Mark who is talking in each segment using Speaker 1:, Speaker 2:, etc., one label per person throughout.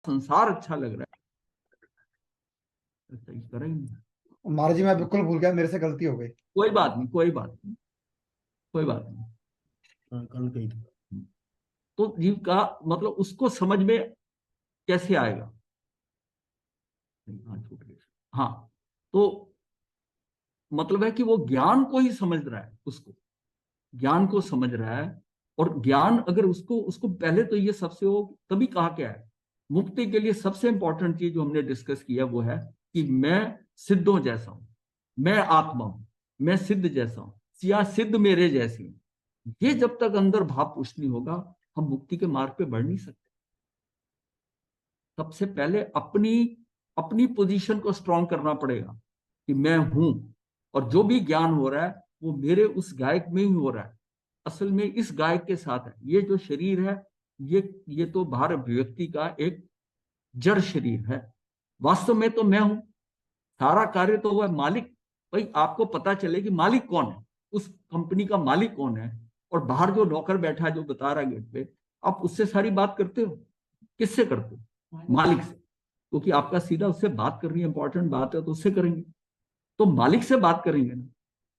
Speaker 1: संसार अच्छा लग रहा है, सही करेंगे।
Speaker 2: महाराज जी मैं बिल्कुल भूल गया, मेरे से गलती हो गई।
Speaker 1: कोई बात नहीं, कोई बात नहीं, कोई बात नहीं।
Speaker 3: हाँ, कल गई थी।
Speaker 1: तो जीव का मतलब उसको समझ में कैसे आएगा? हाँ, छूट गया। हाँ, तो मतलब है कि वो ज्ञान को ही समझ रहा है, उसको ज्ञान को समझ रहा है। और ज्ञान अगर उसको उसको पहले तो ये सबसे वो तभी कहा क्या है, मुक्ति के लिए सबसे इंपॉर्टेंट चीज जो हमने डिस्कस किया वो है कि मैं सिद्धों जैसा हूं, मैं आत्मा हूं, मैं सिद्ध जैसा हूं, या सिद्ध मेरे जैसी हूं। ये जब तक अंदर भाव पुष्ट नहीं होगा, हम मुक्ति के मार्ग पे बढ़ नहीं सकते। सबसे पहले अपनी अपनी पोजीशन को स्ट्रांग करना पड़ेगा कि मैं हूं, और जो भी ज्ञान हो रहा है वो मेरे उस गायक में ही हो रहा है, असल में इस गायक के साथ है। ये जो शरीर है, ये तो बाहर अभिव्यक्ति का एक जड़ शरीर है। वास्तव में तो मैं हूं, सारा कार्य तो हुआ है मालिक। भाई आपको पता चले कि मालिक कौन है, उस कंपनी का मालिक कौन है, और बाहर जो नौकर बैठा है जो बता रहा है गेट पे, आप उससे सारी बात करते हो। किससे करते हो? मालिक से। क्योंकि आपका सीधा उससे बात करनी इंपॉर्टेंट बात है, तो उससे करेंगे। तो मालिक से बात करेंगे ना।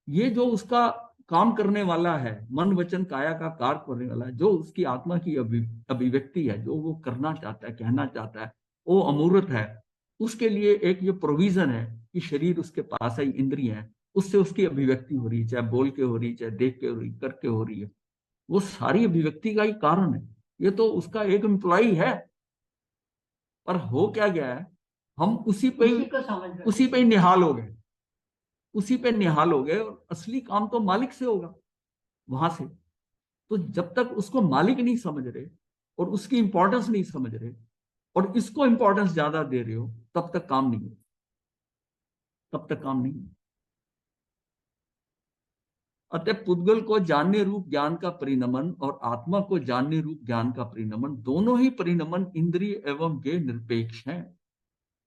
Speaker 1: ये जो उसका काम करने वाला है, मन वचन काया का कार्य करने वाला है, जो उसकी आत्मा की अभिव्यक्ति है, जो वो करना चाहता है, कहना चाहता है, वो अमूर्त है। उसके लिए एक ये प्रोविजन है कि शरीर उसके पास है, इंद्रिय है, उससे उसकी अभिव्यक्ति हो रही है, चाहे बोल के हो रही है, चाहे देख के हो रही है, करके हो रही है। वो सारी अभिव्यक्ति का ही कारण है। ये तो उसका एक एम्प्लॉई है। पर हो क्या गया है, हम उसी पे ही निहाल हो गए, उसी पे निहाल हो गए, और असली काम तो मालिक से होगा, वहां से। तो जब तक उसको मालिक नहीं समझ रहे, और उसकी इंपॉर्टेंस नहीं समझ रहे, और इसको इंपॉर्टेंस ज्यादा दे रहे हो, तब तक काम नहीं हो, तब तक काम नहीं हो। अतः पुद्गल को जानने रूप ज्ञान का परिणमन और आत्मा को जानने रूप ज्ञान का परिणमन, दोनों ही परिणमन इंद्रिय एवं ज्ञेय निरपेक्ष हैं।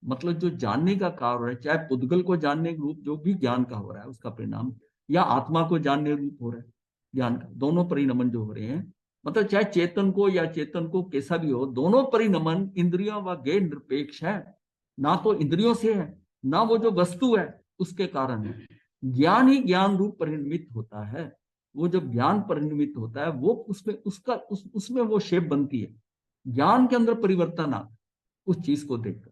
Speaker 1: मतलब जो जानने का कार्य है, चाहे पुद्गल को जानने रूप जो भी ज्ञान का हो रहा है उसका परिणाम, या आत्मा को जानने रूप हो रहा है ज्ञान का, दोनों परिणमन जो हो रहे हैं, मतलब चाहे चेतन को या चेतन को कैसा भी हो, दोनों परिणमन इंद्रियों व ज्ञेय निरपेक्ष है। ना तो इंद्रियों से है, ना वो जो वस्तु है उसके कारण है। ज्ञान ही ज्ञान रूप परिणमित होता है। वो जब ज्ञान परिणमित होता है, वो उसमें वो शेप बनती है। ज्ञान के अंदर परिवर्तन आता है उस चीज को देखकर।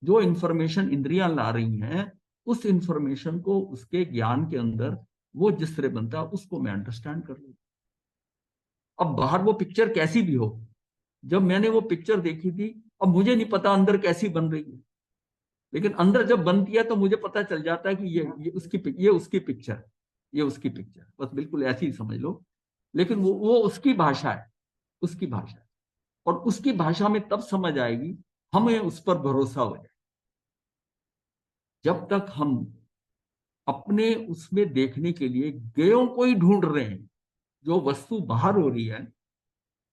Speaker 1: जो इंफॉर्मेशन इंद्रियां ला रही हैं, उस इंफॉर्मेशन को उसके ज्ञान के अंदर वो जिस तरह बनता है उसको मैं अंडरस्टैंड कर लूँ। अब बाहर वो पिक्चर कैसी भी हो, जब मैंने वो पिक्चर देखी थी, अब मुझे नहीं पता अंदर कैसी बन रही है, लेकिन अंदर जब बनती है तो मुझे पता चल जाता है कि ये उसकी पिक्चर, ये उसकी पिक्चर, बस बिल्कुल ऐसी ही समझ लो। लेकिन वो उसकी भाषा है, उसकी भाषा है। और उसकी भाषा में तब समझ आएगी, हमें उस पर भरोसा हो जाए। जब तक हम अपने उसमें देखने के लिए ज्ञेयों को ही ढूंढ रहे हैं, जो वस्तु बाहर हो रही है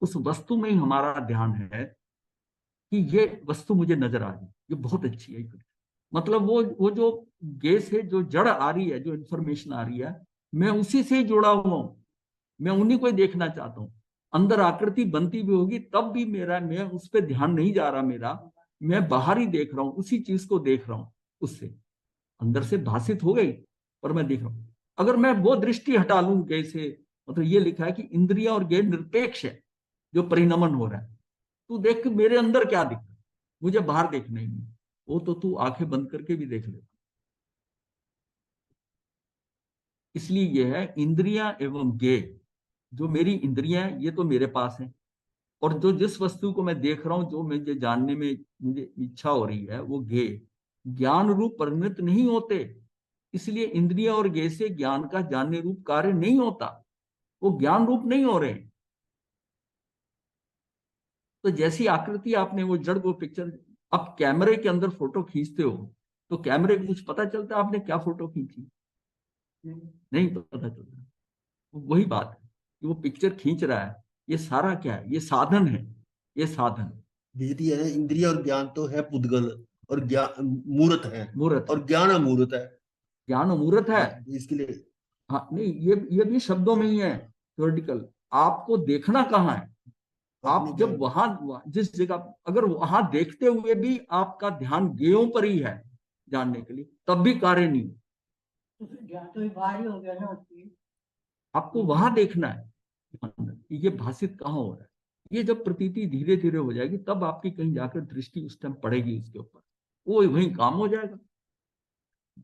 Speaker 1: उस वस्तु में ही हमारा ध्यान है कि ये वस्तु मुझे नजर आ रही है, ये बहुत अच्छी है। मतलब वो जो गैस है, जो जड़ आ रही है, जो इंफॉर्मेशन आ रही है, मैं उसी से ही जुड़ा हुआ हूं, मैं उन्हीं को ही देखना चाहता हूं। अंदर आकृति बनती भी होगी तब भी मैं उस पर ध्यान नहीं जा रहा मेरा, मैं बाहर ही देख रहा हूं, उसी चीज को देख रहा हूं। उससे अंदर से भाषित हो गई, पर मैं देख रहा हूं। अगर मैं वो दृष्टि हटा लूं कैसे, मतलब ये लिखा है कि इंद्रिया और ज्ञान निरपेक्ष है, जो परिणमन हो रहा है। तू देख मेरे अंदर क्या दिख रहा है, मुझे बाहर देखना ही नहीं। वो तो तू आंखें बंद करके भी देख ले। इसलिए यह है इंद्रिया एवं ज्ञेय। जो मेरी इंद्रियां हैं ये तो मेरे पास है, और जो जिस वस्तु को मैं देख रहा हूं, जो मुझे जानने में मुझे इच्छा हो रही है, वो ज्ञेय ज्ञान रूप परिणत नहीं होते। इसलिए इंद्रिया और ज्ञेय से ज्ञान का जानने रूप कार्य नहीं होता, वो ज्ञान रूप नहीं हो रहे। तो जैसी आकृति आपने वो जड़ को पिक्चर, आप कैमरे के अंदर फोटो खींचते हो, तो कैमरे को कुछ पता चलता है आपने क्या फोटो खींची? नहीं पता चलता। वही बात है कि वो पिक्चर खींच रहा है, ये सारा क्या है, ये साधन है, ये साधन
Speaker 3: विधि है, इंद्रिय और ज्ञान तो है पुद्गल, और ज्ञान मूर्त है,
Speaker 1: मूर्त है।
Speaker 3: और ज्ञान अमूर्त है।
Speaker 1: ज्ञान मूर्त है।
Speaker 3: हाँ, इसके लिए
Speaker 1: हाँ नहीं, ये भी शब्दों में ही है थ्योरेटिकल। आपको देखना कहाँ है? आप जब वहां जिस जगह अगर वहां देखते हुए भी आपका ध्यान ज्ञेयों पर ही है जानने के लिए, तब भी कार्य नहीं हो।
Speaker 4: तो भारी हो गया ना उसकी।
Speaker 1: आपको वहां देखना है कि ये भाषित कहाँ हो रहा है। ये जब प्रतीति धीरे धीरे हो जाएगी तब आपकी कहीं जाकर दृष्टि उस टाइम पड़ेगी इसके ऊपर, वो वहीं काम हो जाएगा।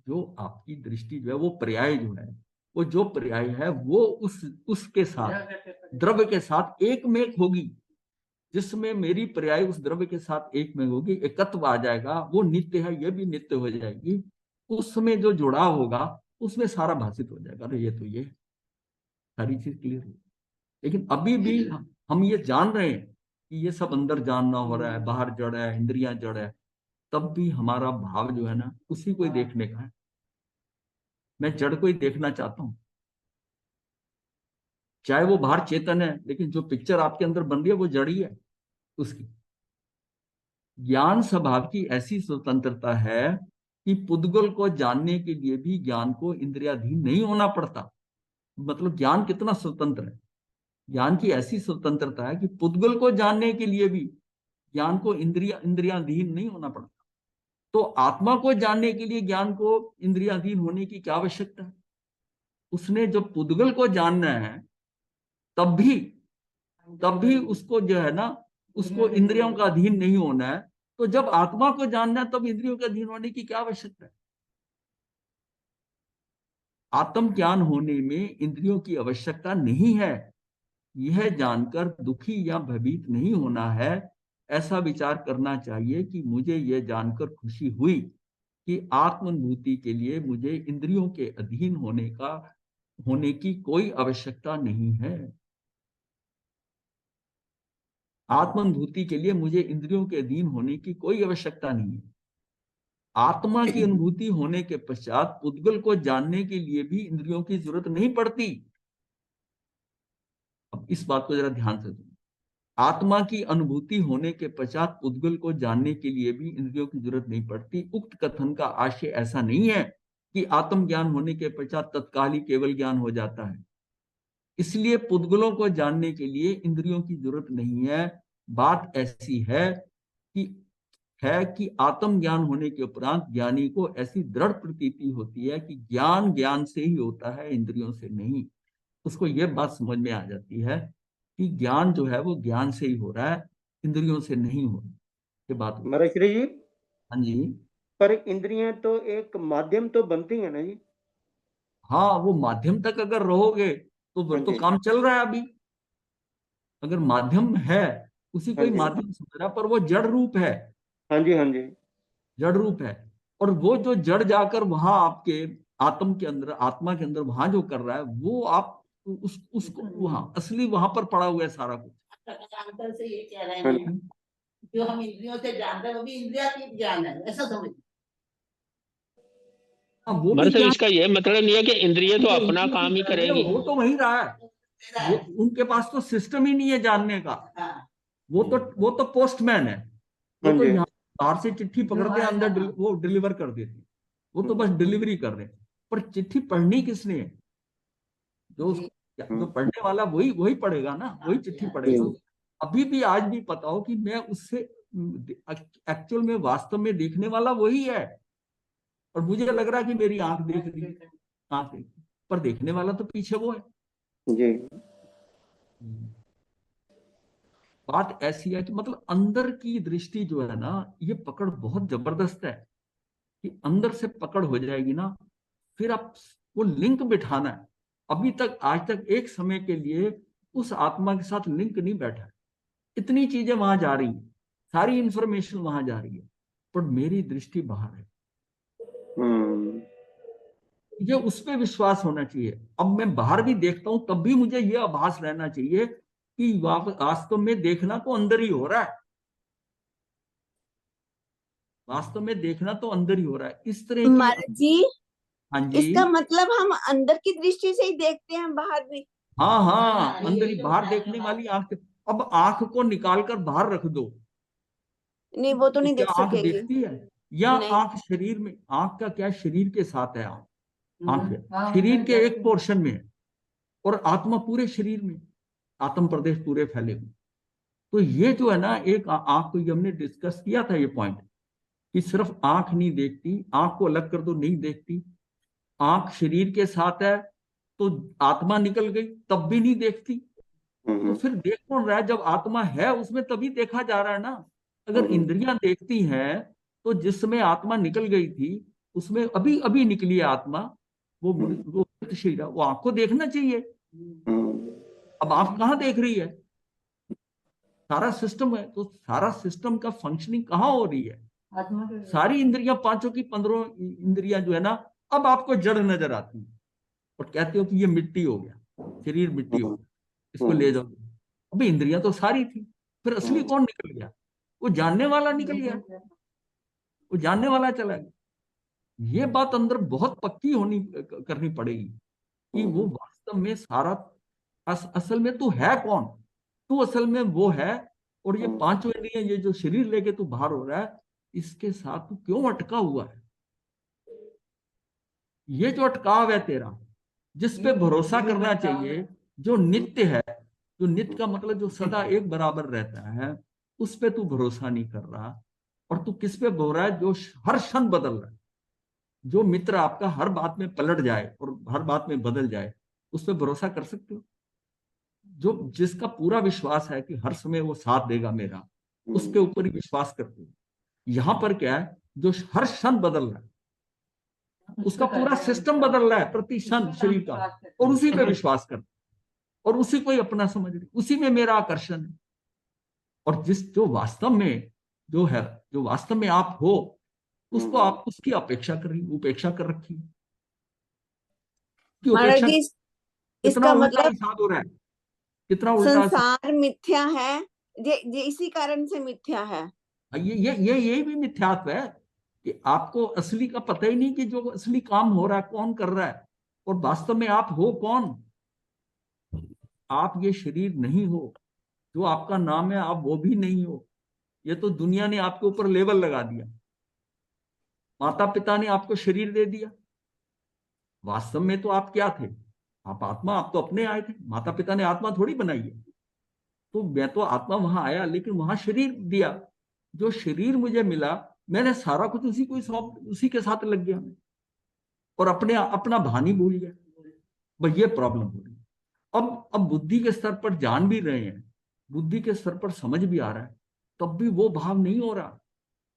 Speaker 1: जो आपकी दृष्टि जो है वो पर्याय जो है, वो जो पर्याय है वो उसके साथ द्रव्य के साथ एक में एक होगी। जिसमें मेरी पर्याय उस द्रव्य के साथ एक में होगी, एकत्व आ जाएगा, वो नित्य है ये भी नित्य हो जाएगी। उसमें जो जुड़ाव होगा उसमें सारा भाषित हो जाएगा। अरे ये तो ये सारी चीज क्लियर हो। लेकिन अभी भी हम ये जान रहे हैं कि ये सब अंदर जानना हो रहा है, बाहर जड़ है, इंद्रियां जड़ है, तब भी हमारा भाव जो है ना उसी को ही देखने का है। मैं जड़ को ही देखना चाहता हूं, चाहे वो बाहर चेतन है, लेकिन जो पिक्चर आपके अंदर बन रही है वो जड़ ही है उसकी। ज्ञान स्वभाव की ऐसी स्वतंत्रता है कि पुद्गल को जानने के लिए भी ज्ञान को इंद्रियाधीन नहीं होना पड़ता। मतलब ज्ञान कितना स्वतंत्र है। ज्ञान की ऐसी स्वतंत्रता है कि पुद्गल को जानने के लिए भी ज्ञान को इंद्रियाधीन नहीं होना पड़ता। तो आत्मा को जानने के लिए ज्ञान को इंद्रियाधीन होने की क्या आवश्यकता है। उसने जब पुद्गल को जानना है तब भी उसको जो है ना उसको इंद्रियों का अधीन नहीं होना है। तो जब आत्मा को जानना है तब इंद्रियों के अधीन होने की क्या आवश्यकता है। आत्म ज्ञान होने में इंद्रियों की आवश्यकता नहीं है। यह जानकर दुखी या भयभीत नहीं होना है। ऐसा विचार करना चाहिए कि मुझे यह जानकर खुशी हुई कि आत्मानुभूति के लिए मुझे इंद्रियों के अधीन होने की कोई आवश्यकता नहीं है। आत्मानुभूति के लिए मुझे इंद्रियों के अधीन होने की कोई आवश्यकता नहीं है। आत्मा की अनुभूति होने के पश्चात पुद्गल को जानने के लिए भी इंद्रियों की जरूरत नहीं पड़ती। अब इस बात को जरा ध्यान से सुनो। आत्मा की अनुभूति होने के पश्चात पुद्गल को जानने के लिए भी इंद्रियों की जरूरत नहीं पड़ती। उक्त कथन का आशय ऐसा नहीं है कि आत्म ज्ञान होने के पश्चात तत्काल ही केवल ज्ञान हो जाता है, इसलिए पुद्गलों को जानने के लिए इंद्रियों की जरूरत नहीं है। बात ऐसी है कि आत्म ज्ञान होने के उपरांत ज्ञानी को ऐसी दृढ़ प्रतीति होती है कि ज्ञान ज्ञान से ही होता है, इंद्रियों से नहीं। उसको यह बात समझ में आ जाती है कि ज्ञान जो है वो ज्ञान से ही हो रहा है, इंद्रियों से नहीं हो रहा। ये बात
Speaker 5: महर्षि जी,
Speaker 1: हाँ जी,
Speaker 5: पर इंद्रियां तो एक माध्यम तो बनती है ना जी।
Speaker 1: हाँ वो माध्यम तक अगर रहोगे तो
Speaker 5: हाँ
Speaker 1: फिर तो
Speaker 5: जी,
Speaker 1: काम चल रहा है अभी। अगर माध्यम है उसी को
Speaker 5: हाँ
Speaker 1: ही
Speaker 5: जी,
Speaker 1: माध्यम समझ रहा, पर वो जड़ रूप है।
Speaker 5: हाँ जी, हाँ जी।
Speaker 1: जड़ रूप है। और वो जो जड़ जाकर वहां आपके आत्म के अंदर, आत्मा के अंदर वहां जो कर रहा है वो आप उसको वहां असली वहां पर पड़ा हुआ है सारा कुछ।
Speaker 4: अंतर से ये कह रहे
Speaker 5: हाँ
Speaker 4: हैं जो हम इंद्रियों से जानते हैं वो भी इंद्रियातीत ज्ञान है, ऐसा समझ।
Speaker 1: हाँ, वो भी
Speaker 6: मतलब
Speaker 1: ज्ञान
Speaker 6: इसका यह मतलब नहीं है कि इंद्रिय तो
Speaker 1: जो
Speaker 6: अपना
Speaker 1: इंद्रियों
Speaker 6: काम
Speaker 1: की
Speaker 6: ही
Speaker 1: तरह है,
Speaker 6: करेंगी।
Speaker 1: वो तो वही रहा है। वो उनके पास तो सिस्टम ही नहीं है जानने का।
Speaker 4: हाँ,
Speaker 1: वो तो पोस्टमैन है। वो
Speaker 5: हाँ
Speaker 1: तो
Speaker 5: जी,
Speaker 1: यहाँ बाहर से चिट्ठी पकड़ते हैं, अंदर वो डिलीवर कर देते हैं। वो तो बस डिलीवरी कर रहे हैं। पर चिट्ठी पढ़नी किसने है। जो पढ़ने वाला वही वही पढ़ेगा ना, वही चिट्ठी पढ़ेगा। अभी भी आज भी पता हो कि मैं उससे एक्चुअल में वास्तव में देखने वाला वही है। और मुझे लग रहा है कि मेरी आंख देख रही है, आंख देख, पर देखने वाला तो पीछे वो है।
Speaker 5: जी,
Speaker 1: बात ऐसी है कि मतलब अंदर की दृष्टि जो है ना, ये पकड़ बहुत जबरदस्त है कि अंदर से पकड़ हो जाएगी ना, फिर आप वो लिंक बिठाना है। अभी तक आज तक एक समय के लिए उस आत्मा के साथ लिंक नहीं बैठा है। इतनी चीजें वहां जा रही है, सारी इंफॉर्मेशन वहां जा रही है, पर मेरी दृष्टि बाहर है। मुझे उस पर विश्वास होना चाहिए। अब मैं बाहर भी देखता हूं तब भी मुझे यह आभास रहना चाहिए कि वास्तव में देखना तो अंदर ही हो रहा है। वास्तव में देखना तो अंदर ही हो रहा है। इस तरह की
Speaker 7: महाराज जी,
Speaker 1: हाँ जी,
Speaker 7: इसका मतलब हम अंदर की दृष्टि से ही देखते हैं, बाहर भी।
Speaker 1: हाँ हाँ, अंदर ही बाहर देखने वाली आंख। अब आंख को निकाल कर बाहर रख दो
Speaker 7: नहीं, वो तो
Speaker 1: तो
Speaker 7: नहीं
Speaker 1: क्या
Speaker 7: देख
Speaker 1: आंख
Speaker 7: सकेगी।
Speaker 1: देखती है। या
Speaker 7: नहीं।
Speaker 1: आंख शरीर में, आंख का क्या शरीर के साथ है। आंख शरीर के एक पोर्शन में है और आत्मा पूरे शरीर में, आत्म प्रदेश पूरे फैले हुए। तो ये जो है ना, एक आंख को, ये हमने डिस्कस किया था ये पॉइंट, कि सिर्फ आंख नहीं देखती, आंख को अलग कर दो, नहीं देखती। आंख शरीर के साथ है तो आत्मा निकल गई तब भी नहीं देखती। तो फिर देख कौन रहा है? जब आत्मा है उसमें तभी देखा जा रहा है ना। अगर इंद्रियां देखती हैं तो जिसमें आत्मा निकल गई थी उसमें अभी अभी निकली है आत्मा, वो मृत शरीर है, वो आंख को देखना चाहिए। अब आंख कहाँ देख रही है? सारा सिस्टम है, तो सारा सिस्टम का फंक्शनिंग कहाँ हो रही है? सारी इंद्रियां, पांचों की 15 इंद्रियां जो है ना, अब आपको जड़ नजर आती है और कहते हो कि ये मिट्टी हो गया, शरीर मिट्टी हो गया, इसको ले जाओ। अभी इंद्रियां तो सारी थी, फिर असली कौन निकल गया? वो जानने वाला निकल गया, वो जानने वाला चला गया। ये बात अंदर बहुत पक्की होनी करनी पड़ेगी कि वो वास्तव में सारा असल में तू है कौन? तू असल में वो है। और ये पांचों इंद्रियां, ये जो शरीर लेके तू बाहर हो रहा है, इसके साथ तू क्यों अटका हुआ है? ये जो अटकाव है तेरा, जिस पे भरोसा करना चाहिए, जो नित्य है, जो नित्य का मतलब जो सदा एक बराबर रहता है, उस पे तू भरोसा नहीं कर रहा। और तू किस पे बोल रहा है? जो हर क्षण बदल रहा है, जो मित्र आपका हर बात में पलट जाए और हर बात में बदल जाए, उस पर भरोसा कर सकते हो? जो जिसका पूरा विश्वास है कि हर समय वो साथ देगा मेरा, उसके ऊपर ही विश्वास करते हो। यहां पर क्या है? जो हर क्षण बदल रहा है, उसका पूरा सिस्टम बदल रहा है प्रति क्षण शरीर का, और उसी पे विश्वास कर, और उसी को ही अपना समझ रहे, उसी में मेरा आकर्षण है। और जो वास्तव में जो है, जो वास्तव में आप हो, उसको आप उसकी अपेक्षा कर रही, उपेक्षा कर रखी है। कि
Speaker 7: महाराज
Speaker 1: उपेक्षा,
Speaker 7: जी,
Speaker 1: कितना
Speaker 7: इसका
Speaker 1: उल्टा
Speaker 7: मतलब
Speaker 1: हिसाब हो रहा है, कितना उल्टा
Speaker 7: संसार मिथ्या है, ये इसी कारण से मिथ्या है।
Speaker 1: यही भी मिथ्यात्व है कि आपको असली का पता ही नहीं कि जो असली काम हो रहा है कौन कर रहा है, और वास्तव में आप हो कौन? आप ये शरीर नहीं हो, जो आपका नाम है आप वो भी नहीं हो। ये तो दुनिया ने आपके ऊपर लेबल लगा दिया, माता पिता ने आपको शरीर दे दिया। वास्तव में तो आप क्या थे? आप आत्मा, आप तो अपने आए थे, माता पिता ने आत्मा थोड़ी बनाई है। तो मैं तो आत्मा वहां आया, लेकिन वहां शरीर दिया। जो शरीर मुझे मिला, मैंने सारा कुछ उसी को सौंप, उसी के साथ लग गया मैं, और अपने अपना भान ही भूल गया। बस ये प्रॉब्लम हो रही है। अब बुद्धि के स्तर पर जान भी रहे हैं, बुद्धि के स्तर पर समझ भी आ रहा है, तब भी वो भाव नहीं हो रहा।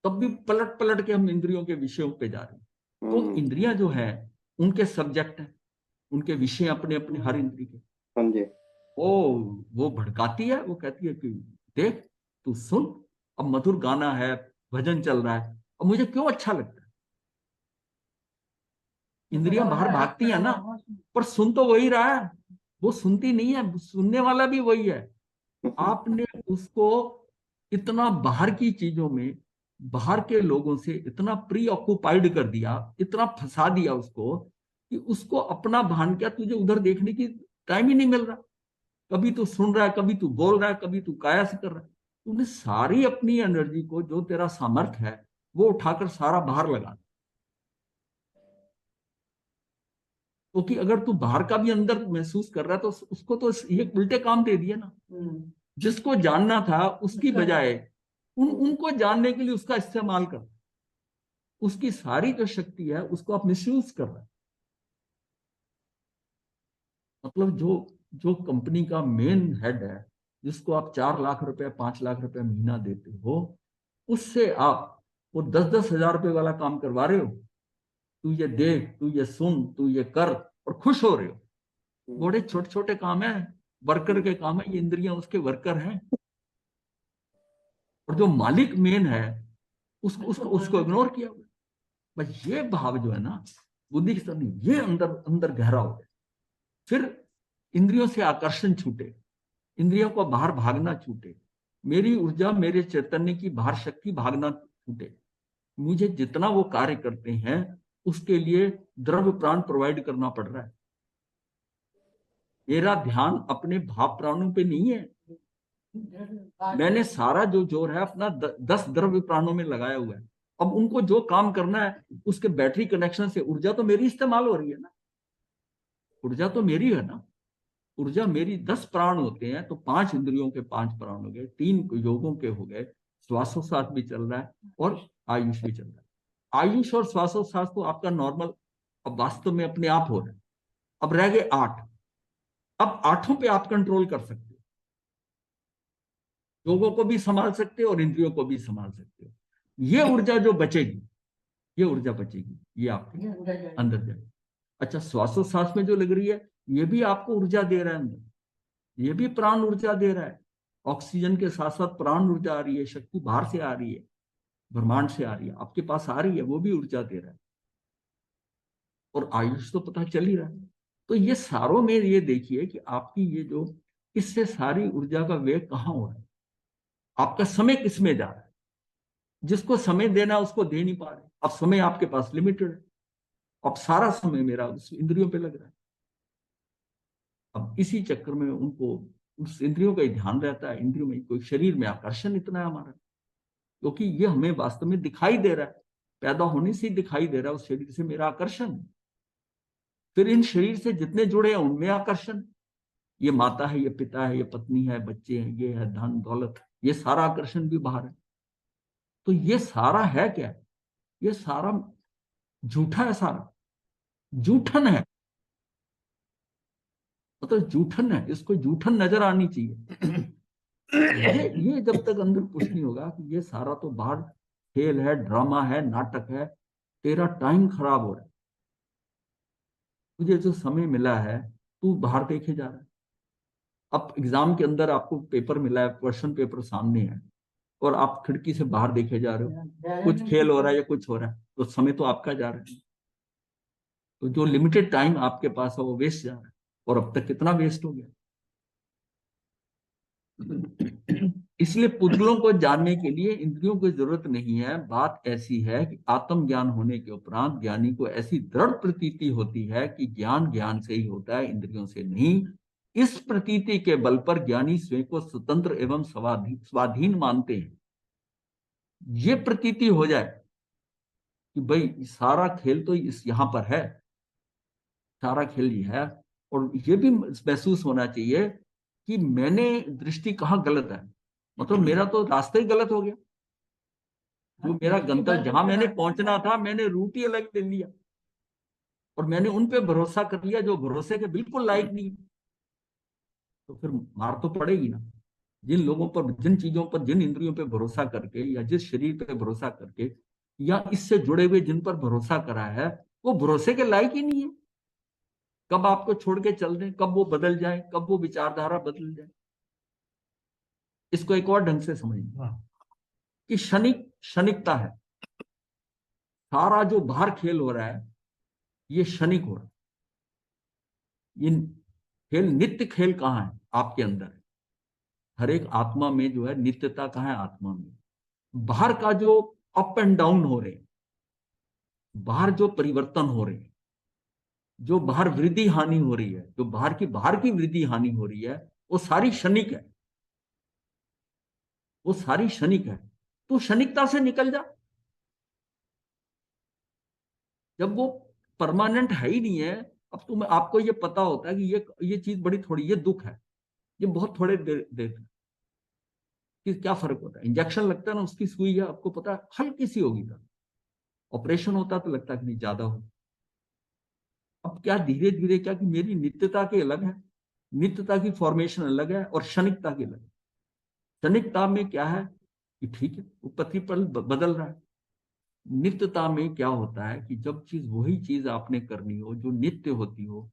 Speaker 1: तब भी पलट पलट के हम इंद्रियों के विषयों पे जा रहे हैं। तो इंद्रियां जो है उनके सब्जेक्ट है, उनके विषय अपने अपने हर इंद्रिय के। वो भड़काती है, वो कहती है कि देख, तू सुन, अब मधुर गाना है, भजन चल रहा है, अब मुझे क्यों अच्छा लगता है। इंद्रियां बाहर भागती है ना, पर सुन तो वही रहा है, वो सुनती नहीं है, सुनने वाला भी वही है। आपने उसको इतना बाहर की चीजों में, बाहर के लोगों से इतना प्री ऑक्युपाइड कर दिया, इतना फंसा दिया उसको, कि उसको अपना भान, क्या तुझे उधर देखने की टाइम ही नहीं मिल रहा। कभी तू सुन रहा है, कभी तू बोल रहा है, कभी तू काया से कर रहा है। तूने सारी अपनी एनर्जी को, जो तेरा सामर्थ्य है, वो उठाकर सारा बाहर लगा। क्योंकि अगर तू बाहर का भी अंदर महसूस कर रहा है, तो उसको तो ये उल्टे काम दे दिए ना। जिसको जानना था उसकी बजाय उनको जानने के लिए उसका इस्तेमाल कर, उसकी सारी जो शक्ति है उसको आप मिसयूज कर रहे हैं। मतलब जो जो कंपनी का मेन हेड है, जिसको आप 4 लाख रुपए 5 लाख रुपए महीना देते हो, उससे आप वो 10-10 हजार रुपए वाला काम करवा रहे हो। तू ये देख, तू ये सुन, तू ये कर, और खुश हो रहे हो। बड़े छोटे छोटे काम है, वर्कर के काम है, ये इंद्रियां उसके वर्कर हैं। और जो मालिक मेन है, उसको इग्नोर किया हुआ। बस ये भाव जो है ना, बुद्धि के स्तर में, ये अंदर अंदर गहरा हो गया। फिर इंद्रियों से आकर्षण छूटे, इंद्रियों को बाहर भागना छूटे, मेरी ऊर्जा, मेरे चैतन्य की बाहर शक्ति भागना छूटे। मुझे जितना वो कार्य करते हैं उसके लिए द्रव्य प्राण प्रोवाइड करना पड़ रहा है। मेरा ध्यान अपने भाव प्राणों पे नहीं है। मैंने सारा जो जोर है अपना 10 द्रव्य प्राणों में लगाया हुआ है। अब उनको जो काम करना है, उसके बैटरी कनेक्शन से ऊर्जा तो मेरी इस्तेमाल हो रही है ना, ऊर्जा तो मेरी है ना। ऊर्जा मेरी 10 प्राण होते हैं, तो 5 इंद्रियों के 5 प्राण हो गए, 3 योगों के हो गए, श्वासोश्वास भी चल रहा है और आयुष भी चल रहा है। आयुष और श्वासोश्वास तो आपका नॉर्मल अब वास्तव में अपने आप हो रहा है। अब रह गए 8। अब 8 पे आप कंट्रोल कर सकते हो, योगों को भी संभाल सकते हो और इंद्रियों को भी संभाल सकते हो। ये ऊर्जा जो बचेगी, ये ऊर्जा बचेगी, ये आपके अंदर जाएगी। अच्छा, श्वासोश्वास में जो लग रही है, ये भी आपको ऊर्जा दे रहा है अंदर, ये भी प्राण ऊर्जा दे रहा है। ऑक्सीजन के साथ साथ प्राण ऊर्जा आ रही है, शक्ति बाहर से आ रही है, ब्रह्मांड से आ रही है, आपके पास आ रही है, वो भी ऊर्जा दे रहा है। और आयुष तो पता चल ही रहा है। तो ये सारों में ये देखिए कि आपकी ये जो, इससे सारी ऊर्जा का व्यय कहाँ हो रहा है, आपका समय किस में जा रहा है। जिसको समय देना उसको दे नहीं पा रहे। अब समय आपके पास लिमिटेड है, अब सारा समय मेरा उस इंद्रियों पे लग रहा है। अब इसी चक्कर में उनको उस इंद्रियों का ही ध्यान रहता है, इंद्रियों में कोई, शरीर में आकर्षण इतना है हमारा, क्योंकि ये हमें वास्तव में दिखाई दे रहा है, पैदा होने से ही दिखाई दे रहा है, उस शरीर से मेरा आकर्षण। फिर इन शरीर से जितने जुड़े हैं उनमें आकर्षण, ये माता है, ये पिता है, ये पत्नी है, बच्चे हैं, ये है धन दौलत, ये सारा आकर्षण भी बाहर है। तो ये सारा है क्या? ये सारा झूठा है, सारा जूठन है, मतलब जूठन है, इसको जूठन नजर आनी चाहिए। ये जब तक अंदर कुछ नहीं होगा कि ये सारा तो बाहर खेल है, ड्रामा है, नाटक है, तेरा टाइम खराब हो रहा है, तुझे जो समय मिला है तू बाहर देखे जा रहा है। अब एग्जाम के अंदर आपको पेपर मिला है, क्वेश्चन पेपर सामने है, और आप खिड़की से बाहर देखे जा रहे हो, कुछ खेल हो रहा है या कुछ हो रहा है, तो समय तो आपका जा रहा है। तो जो लिमिटेड टाइम आपके पास है वो वेस्ट जा रहा है, और अब तक कितना वेस्ट हो गया। इसलिए पुतलों को जानने के लिए इंद्रियों की जरूरत नहीं है। बात ऐसी है कि आत्मज्ञान होने के उपरांत ज्ञानी को ऐसी दृढ़ प्रतीति होती है कि ज्ञान ज्ञान से ही होता है, इंद्रियों से नहीं। इस प्रतीति के बल पर ज्ञानी स्वयं को स्वतंत्र एवं स्वाधीन मानते हैं। ये प्रतीति हो जाए कि भाई सारा खेल तो इस यहां पर है, सारा खेल ये है, और ये भी महसूस होना चाहिए कि मैंने दृष्टि कहाँ गलत है, मतलब मेरा तो रास्ता ही गलत हो गया। जो मेरा गंतव्य, जहां मैंने पहुंचना था, मैंने रूट ही अलग ले लिया, और मैंने उन पे भरोसा कर लिया जो भरोसे के बिल्कुल लायक नहीं। तो फिर मार तो पड़ेगी ना। जिन लोगों पर, जिन चीजों पर, जिन इंद्रियों पे भरोसा करके, या जिस शरीर पे भरोसा करके, या इससे जुड़े हुए जिन पर भरोसा करा है, वो भरोसे के लायक ही नहीं है। कब आपको छोड़ के चल दें, कब वो बदल जाए, कब वो विचारधारा बदल जाए। इसको एक और ढंग से समझिए कि क्षणिकता है। सारा जो बाहर खेल हो रहा है ये क्षणिक हो रहा है। ये खेल, नित्य खेल कहाँ है? आपके अंदर है। हर एक आत्मा में जो है नित्यता कहाँ है? आत्मा में। बाहर का जो अप एंड डाउन हो रहे हैं, बाहर जो परिवर्तन हो रहे हैं, जो बाहर वृद्धि हानि हो रही है, जो बाहर की वृद्धि हानि हो रही है, वो सारी क्षणिक है, वो सारी क्षणिक है। तो क्षणिकता से निकल जा। जब वो परमानेंट है ही नहीं है, अब तुम, आपको ये पता होता है कि ये चीज बड़ी थोड़ी, ये दुख है, ये बहुत थोड़े देर कि क्या फर्क होता है। इंजेक्शन लगता है ना, उसकी सुई है, आपको पता है हल्की सी होगी, था ऑपरेशन होता तो लगता है कि नहीं ज्यादा हो। अब क्या धीरे धीरे क्या कि मेरी नित्यता के अलग है, नित्यता की फॉर्मेशन अलग है, और क्षणिकता की अलग है। क्षणिकता में क्या है कि ठीक है, वो प्रतिपल बदल रहा है। नित्यता में क्या होता है कि जब चीज, वही चीज आपने करनी हो जो नित्य होती हो,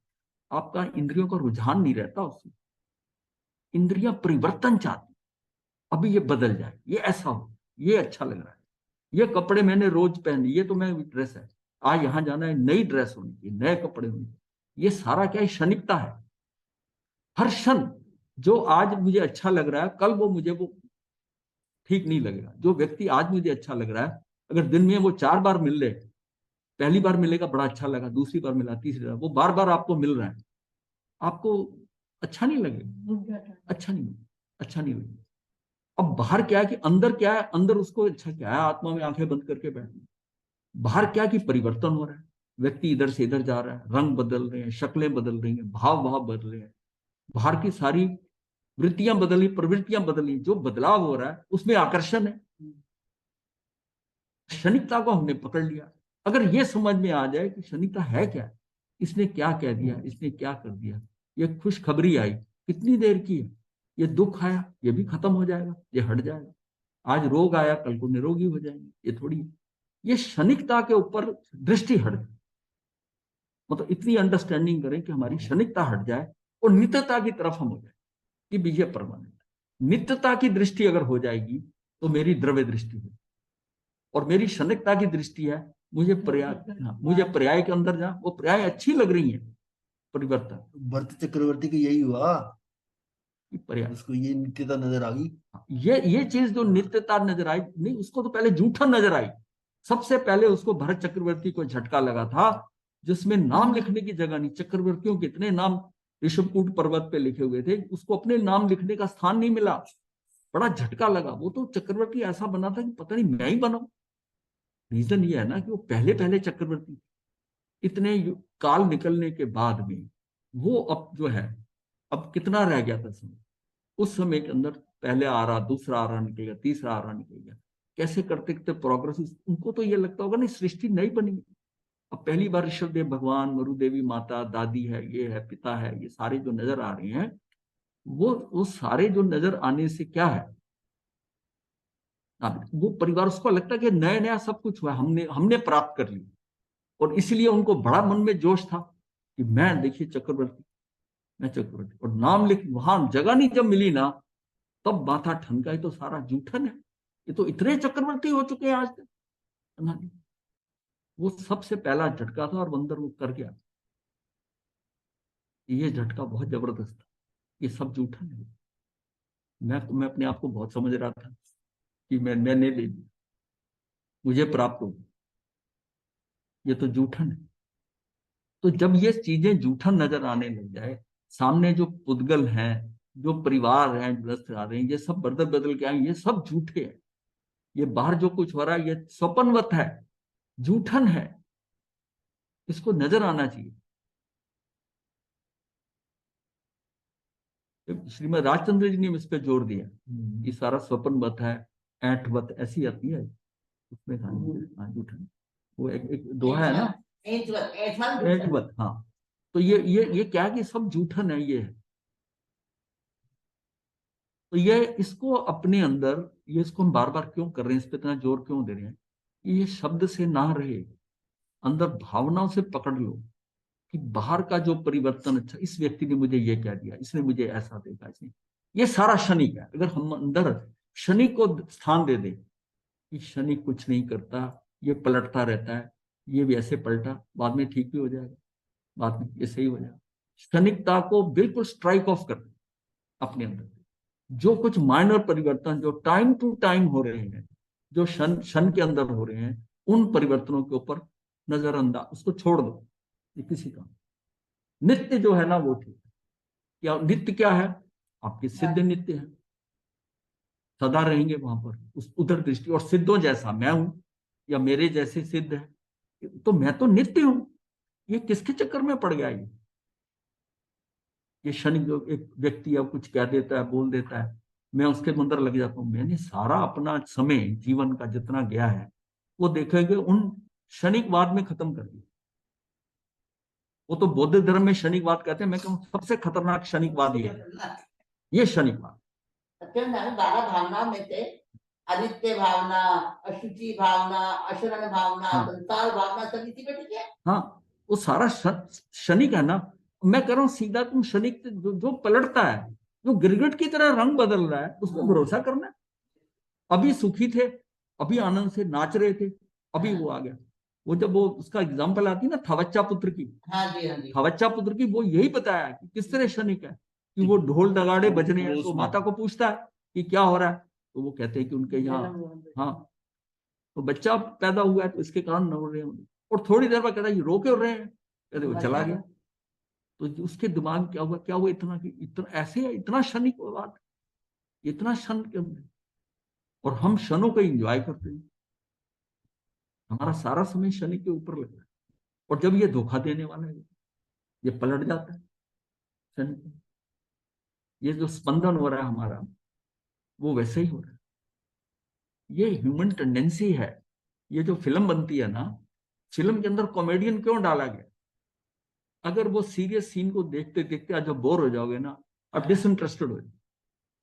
Speaker 1: आपका इंद्रियों का रुझान नहीं रहता उसमें। इंद्रियां परिवर्तन चाहती, अभी ये बदल जाए, ये ऐसा हो, ये अच्छा लग रहा है, ये कपड़े मैंने रोज पहन, ये तो मैं ड्रेस है, आज यहां जाना है, नई ड्रेस होनी चाहिए, नए कपड़े होने चाहिए। ये सारा क्या है? क्षणिकता है। हर क्षण जो आज मुझे अच्छा लग रहा है, कल वो मुझे वो ठीक नहीं लगेगा। जो व्यक्ति आज मुझे अच्छा लग रहा है, अगर दिन में वो 4 बार मिल ले, पहली बार मिलेगा बड़ा अच्छा लगा, दूसरी बार मिला, तीसरी बार, वो बार बार आपको मिल रहा है, आपको अच्छा नहीं लगेगा, अच्छा नहीं लगेगा। अब बाहर क्या है कि अंदर क्या है, अंदर उसको अच्छा क्या है, आत्मा में आंखें बंद करके बैठना। बाहर क्या कि परिवर्तन हो रहा है, व्यक्ति इधर से इधर जा रहा है, रंग बदल रहे हैं, शक्लें बदल रही हैं, भाव बदल रहे हैं, बाहर की सारी वृत्तियां बदली, प्रवृत्तियां बदली, जो बदलाव हो रहा है उसमें आकर्षण है। क्षणिकता को हमने पकड़ लिया। अगर ये समझ में आ जाए कि क्षणिकता है क्या, इसने क्या कह दिया, इसने क्या कर दिया, ये खुशखबरी आई कितनी देर की है, ये दुख आया ये भी खत्म हो जाएगा, ये हट जाएगा, आज रोग आया कल को निरोगी हो जाएंगे, ये थोड़ी। ये क्षणिकता के ऊपर दृष्टि हट जाए, मतलब इतनी अंडरस्टैंडिंग करें कि हमारी क्षणिकता हट जाए और नित्यता की तरफ हम हो जाए कि विजय परमानेंट। नित्यता की दृष्टि अगर हो जाएगी तो मेरी द्रव्य दृष्टि होगी, और मेरी क्षणिकता की दृष्टि है मुझे पर्याय, मुझे पर्याय के अंदर जा, वो पर्याय अच्छी लग रही है, परिवर्तन
Speaker 3: भरत चक्रवर्ती का यही हुआ,
Speaker 1: की पर्याय।
Speaker 3: उसको ये नित्यता नजर आ गई।
Speaker 1: ये चीज जो नित्यता नजर आई नहीं, उसको तो पहले जूठा नजर आई। सबसे पहले उसको भरत चक्रवर्ती को झटका लगा था, जिसमें नाम लिखने की जगह नहीं, चक्रवर्तियों के इतने नाम ऋषभकूट पर्वत पे लिखे हुए थे, उसको अपने नाम लिखने का स्थान नहीं मिला। बड़ा झटका लगा, वो तो चक्रवर्ती ऐसा बना था कि पता नहीं मैं ही बनाऊं। रीजन ये है ना कि वो पहले पहले चक्रवर्ती, इतने काल निकलने के बाद भी वो अब जो है, अब कितना रह गया था समय, उस समय के अंदर पहले आ रहा, दूसरा आ रहा निकल गया, तीसरा आ रहा निकल गया, कैसे करते करते प्रोग्रेस। उनको तो ये लगता होगा नहीं सृष्टि नहीं बनी। अब पहली बार ऋषभ देव भगवान, मरुदेवी माता, दादी है, ये है, पिता है, ये सारे जो नजर आ रहे हैं, वो सारे जो नजर आने से क्या है, वो परिवार उसको लगता है कि नया नया सब कुछ हुआ, हमने हमने प्राप्त कर लिया। और इसलिए उनको बड़ा मन में जोश था कि मैं देखिए चक्रवर्ती, मैं चक्रवर्ती, और नाम लिख, वहां जगह नहीं जब मिली ना, तब माथा ठनका, ये तो सारा जूठन है, ये तो इतने चक्रवर्ती हो चुके हैं आज तक। वो सबसे पहला झटका था और बंदर वो कर गया। ये झटका बहुत जबरदस्त था, ये सब जूठन है। मैं अपने आप को बहुत समझ रहा था कि मैंने ले लिया, मुझे प्राप्त हो, ये तो जूठन है। तो जब ये चीजें जूठन नजर आने लग जाए, सामने जो पुद्गल हैं, जो परिवार हैं, ग्रस्त आ रहे हैं, ये सब बदल बदल के आए, ये सब झूठे हैं। ये बाहर जो कुछ हो रहा है ये स्वप्नवत है, जूठन है, इसको नजर आना चाहिए। श्रीमद राजचंद्र जी ने इस पे जोर दिया कि सारा स्वप्नवत है, ऐंठवत ऐसी आती है उसमें कहानी, हाँ जूठन। वो एक दोहा है ना, ऐंठवत, हाँ। तो ये क्या है कि सब जूठन है, ये है। तो ये इसको अपने अंदर, ये इसको हम बार बार क्यों कर रहे हैं, इस पे इतना जोर क्यों दे रहे हैं, कि ये शब्द से ना रहे, अंदर भावनाओं से पकड़ लो कि बाहर का जो परिवर्तन, अच्छा इस व्यक्ति ने मुझे ये कह दिया, इसने मुझे ऐसा देखा, इसने, ये सारा क्षणिक है। अगर हम अंदर क्षणिक को स्थान दे दें कि क्षणिक कुछ नहीं करता, ये पलटता रहता है, ये भी ऐसे पलटा, बाद में ठीक भी हो जाएगा, बाद में ये सही हो जाएगा। क्षणिकता को बिल्कुल स्ट्राइक ऑफ कर दें अपने अंदर। जो कुछ माइनर परिवर्तन जो टाइम टू टाइम हो रहे हैं, जो क्षण क्षण के अंदर हो रहे हैं, उन परिवर्तनों के ऊपर नजरअंदाज, उसको छोड़ दो, ये किसी का। नित्य जो है ना वो ठीक है। क्या नित्य क्या है, आपके सिद्ध नित्य है, सदा रहेंगे वहां पर उस उधर दृष्टि। और सिद्धों जैसा मैं हूं या मेरे जैसे सिद्ध है, तो मैं तो नित्य हूं। ये किसके चक्कर में पड़ गया, ये क्षणिक जो एक व्यक्ति अब कुछ कह देता है, बोल देता है, मैं उसके अंदर लग जाता हूं। मैंने सारा अपना समय जीवन का जितना गया है वो देखेंगे उन क्षणिकवाद में खत्म कर दिया। वो तो बौद्ध धर्म में क्षणिकवाद कहते हैं, मैं कहूँ सबसे खतरनाक क्षणिकवाद ये क्षणिकवाद।
Speaker 4: 12 भावनाओं में से अनित्य भावना, अशुचि भावना, अशरण भावना,
Speaker 1: हाँ।
Speaker 4: संसार भावना, सब इसी पे टिके हैं।
Speaker 1: हाँ, वो सारा क्षणिक है ना। मैं कह रहा हूँ सीधा, तुम क्षणिक जो पलटता है, जो गिरगिट की तरह रंग बदल रहा है, उस पर भरोसा करना है। अभी सुखी थे, अभी आनंद से नाच रहे थे, अभी वो आ गया। वो जब वो उसका एग्जाम्पल आती है ना थवच्चा पुत्र की,
Speaker 4: हाँ जी, हाँ जी।
Speaker 1: थवच्चा पुत्र की, वो यही बताया कि किस तरह क्षणिक है, कि वो ढोल नगाड़े बजने हैं तो माता को पूछता है कि क्या हो रहा है, तो वो कहते हैं कि उनके यहाँ, हाँ, तो बच्चा पैदा हुआ है तो इसके कारण न हो रहे हैं। और थोड़ी देर बाद कहता है ये रो क्यों रहे हैं, कहते वो चला गया। तो उसके दिमाग में क्या हुआ इतना, कि इतना ऐसे है, इतना क्षणिक बात, इतना क्षण के अंदर। और हम क्षणों को एंजॉय करते हैं, हमारा सारा समय शनि के ऊपर लग रहा है। और जब ये धोखा देने वाला है, ये पलट जाता है शनि। ये जो स्पंदन हो रहा है हमारा, वो वैसे ही हो रहा है। ये ह्यूमन टेंडेंसी है। ये जो फिल्म बनती है ना, फिल्म के अंदर कॉमेडियन क्यों डाला गया? अगर वो सीरियस सीन को देखते देखते आज जब बोर हो जाओगे ना, अब डिसइंटरेस्टेड हो जाओगे,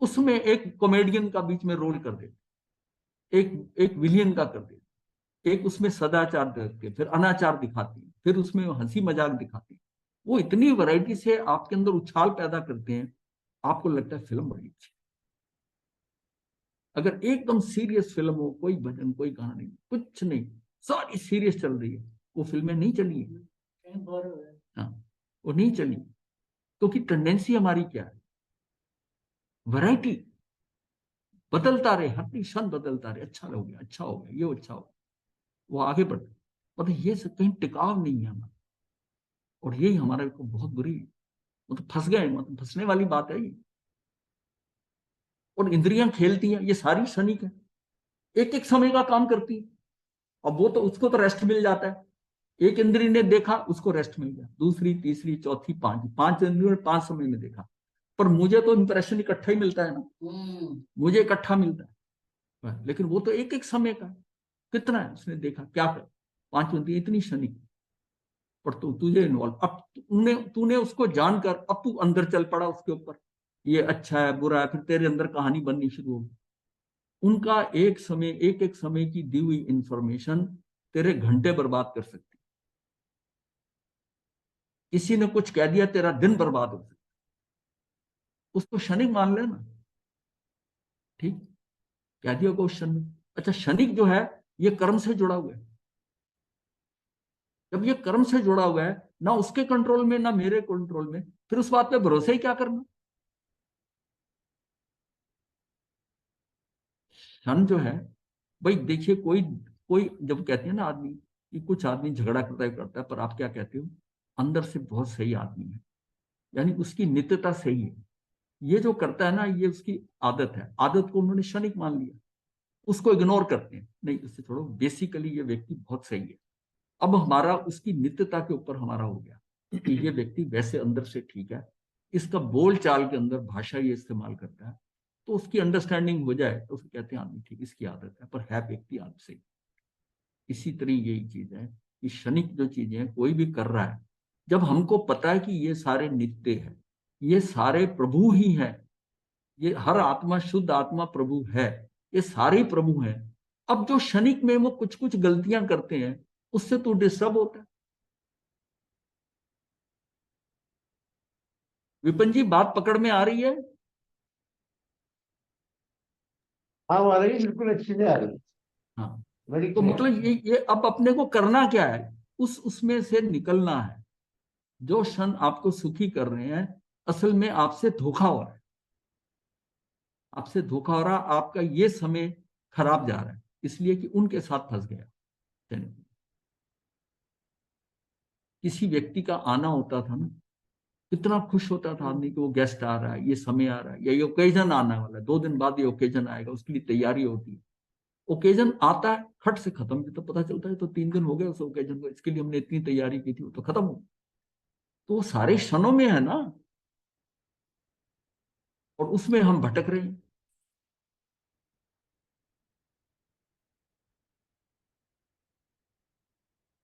Speaker 1: उसमें एक कॉमेडियन का बीच में रोल कर देते, एक एक विलियन का कर देते, एक उसमें सदाचार देखते, फिर अनाचार दिखाते हैं, फिर उसमें हंसी मजाक दिखाते हैं। वो इतनी वैरायटी से आपके अंदर उछाल पैदा करते हैं, आपको लगता है फिल्म बड़ी अच्छी। अगर एकदम सीरियस फिल्म हो, कोई भजन कोई गाना नहीं, कुछ नहीं, सारी सीरियस चल रही है, वो फिल्में नहीं चली है। हाँ, वो नहीं चली क्योंकि टेंडेंसी हमारी क्या है? वैरायटी बदलता रहे, हर क्षण बदलता रहे, अच्छा हो गया, अच्छा हो गया, ये अच्छा हो गया, वो आगे बढ़। मतलब ये सब कहीं टिकाव नहीं है हमारा, और यही हमारे को बहुत बुरी, मतलब फंस गए, मतलब फंसने वाली बात है ये। और इंद्रियां खेलती हैं, ये सारी क्षणिक है, एक एक समय का काम करती है। अब वो तो, उसको तो रेस्ट मिल जाता है। एक इंद्री ने देखा, उसको रेस्ट मिल गया, दूसरी तीसरी चौथी पांच इंद्रियों ने 5 समय में देखा, पर मुझे तो इंप्रेशन इकट्ठा ही मिलता है ना, मुझे इकट्ठा मिलता है। लेकिन वो तो एक एक समय का, कितना है उसने देखा, क्या कर, 5 इंद्रियां इतनी क्षणिक। पर तुझे इन्वॉल्व, अब तूने उसको जानकर अब तू अंदर चल पड़ा उसके ऊपर, ये अच्छा है बुरा है, फिर तेरे अंदर कहानी बननी शुरू होगी। उनका एक समय, एक एक समय की दी हुई इंफॉर्मेशन तेरे घंटे बर्बाद कर सकती। किसी ने कुछ कह दिया, तेरा दिन बर्बाद हो सकता, उसको क्षणिक मान लेना, ठीक, कह दिया क्वेश्चन में। अच्छा, क्षणिक जो है ये कर्म से जुड़ा हुआ है। जब ये कर्म से जुड़ा हुआ है, ना उसके कंट्रोल में ना मेरे कंट्रोल में, फिर उस बात पे भरोसा ही क्या करना? क्षण जो है, भाई देखिए, कोई कोई जब कहते हैं ना आदमी कि कुछ आदमी झगड़ा करता है, पर आप क्या कहते हो, अंदर से बहुत सही आदमी है, यानी उसकी नित्यता सही है। ये जो करता है ना, ये उसकी आदत है, आदत को उन्होंने क्षणिक मान लिया, उसको इग्नोर करते हैं, नहीं उससे छोड़ो, बेसिकली ये व्यक्ति बहुत सही है। अब हमारा उसकी नित्यता के ऊपर हमारा हो गया कि ये व्यक्ति वैसे अंदर से ठीक है, इसका बोल चाल के अंदर भाषा ये इस्तेमाल करता है, तो उसकी अंडरस्टैंडिंग हो जाए तो उसको कहते हैं आदमी ठीक, इसकी आदत है, पर है व्यक्ति आदत से। इसी तरह यही चीज है कि क्षणिक जो चीजें हैं कोई भी कर रहा है, जब हमको पता है कि ये सारे नित्य है, ये सारे प्रभु ही है, ये हर आत्मा शुद्ध आत्मा प्रभु है, ये सारे प्रभु हैं। अब जो क्षणिक में वो कुछ कुछ गलतियां करते हैं, उससे तू डिस्टर्ब होता है। विपिन जी, बात पकड़ में आ रही है?
Speaker 3: हाँ, आ रही है, बिल्कुल अच्छी से आ रही है,
Speaker 1: हाँ,
Speaker 3: वेरी
Speaker 1: तो
Speaker 3: क्लियर।
Speaker 1: मतलब ये अब अपने को करना क्या है, उसमें से निकलना है। जो क्षण आपको सुखी कर रहे हैं, असल में आपसे धोखा हो रहा है, आपसे धोखा हो रहा, आपका ये समय खराब जा रहा है, इसलिए कि उनके साथ फंस गया। चलिए, किसी व्यक्ति का आना होता था ना, कितना खुश होता था आदमी कि वो गेस्ट आ रहा है, ये समय आ रहा है, या ये ओकेजन आने वाला है, 2 दिन बाद ये ओकेजन आएगा, उसके लिए तैयारी होती है। ओकेजन आता है, खट से खत्म, भी तो पता चलता है तो 3 दिन हो गए उस ओकेजन को, इसके लिए हमने इतनी तैयारी की थी, वो तो खत्म हो। तो वो सारे क्षणों में है ना, और उसमें हम भटक रहे हैं।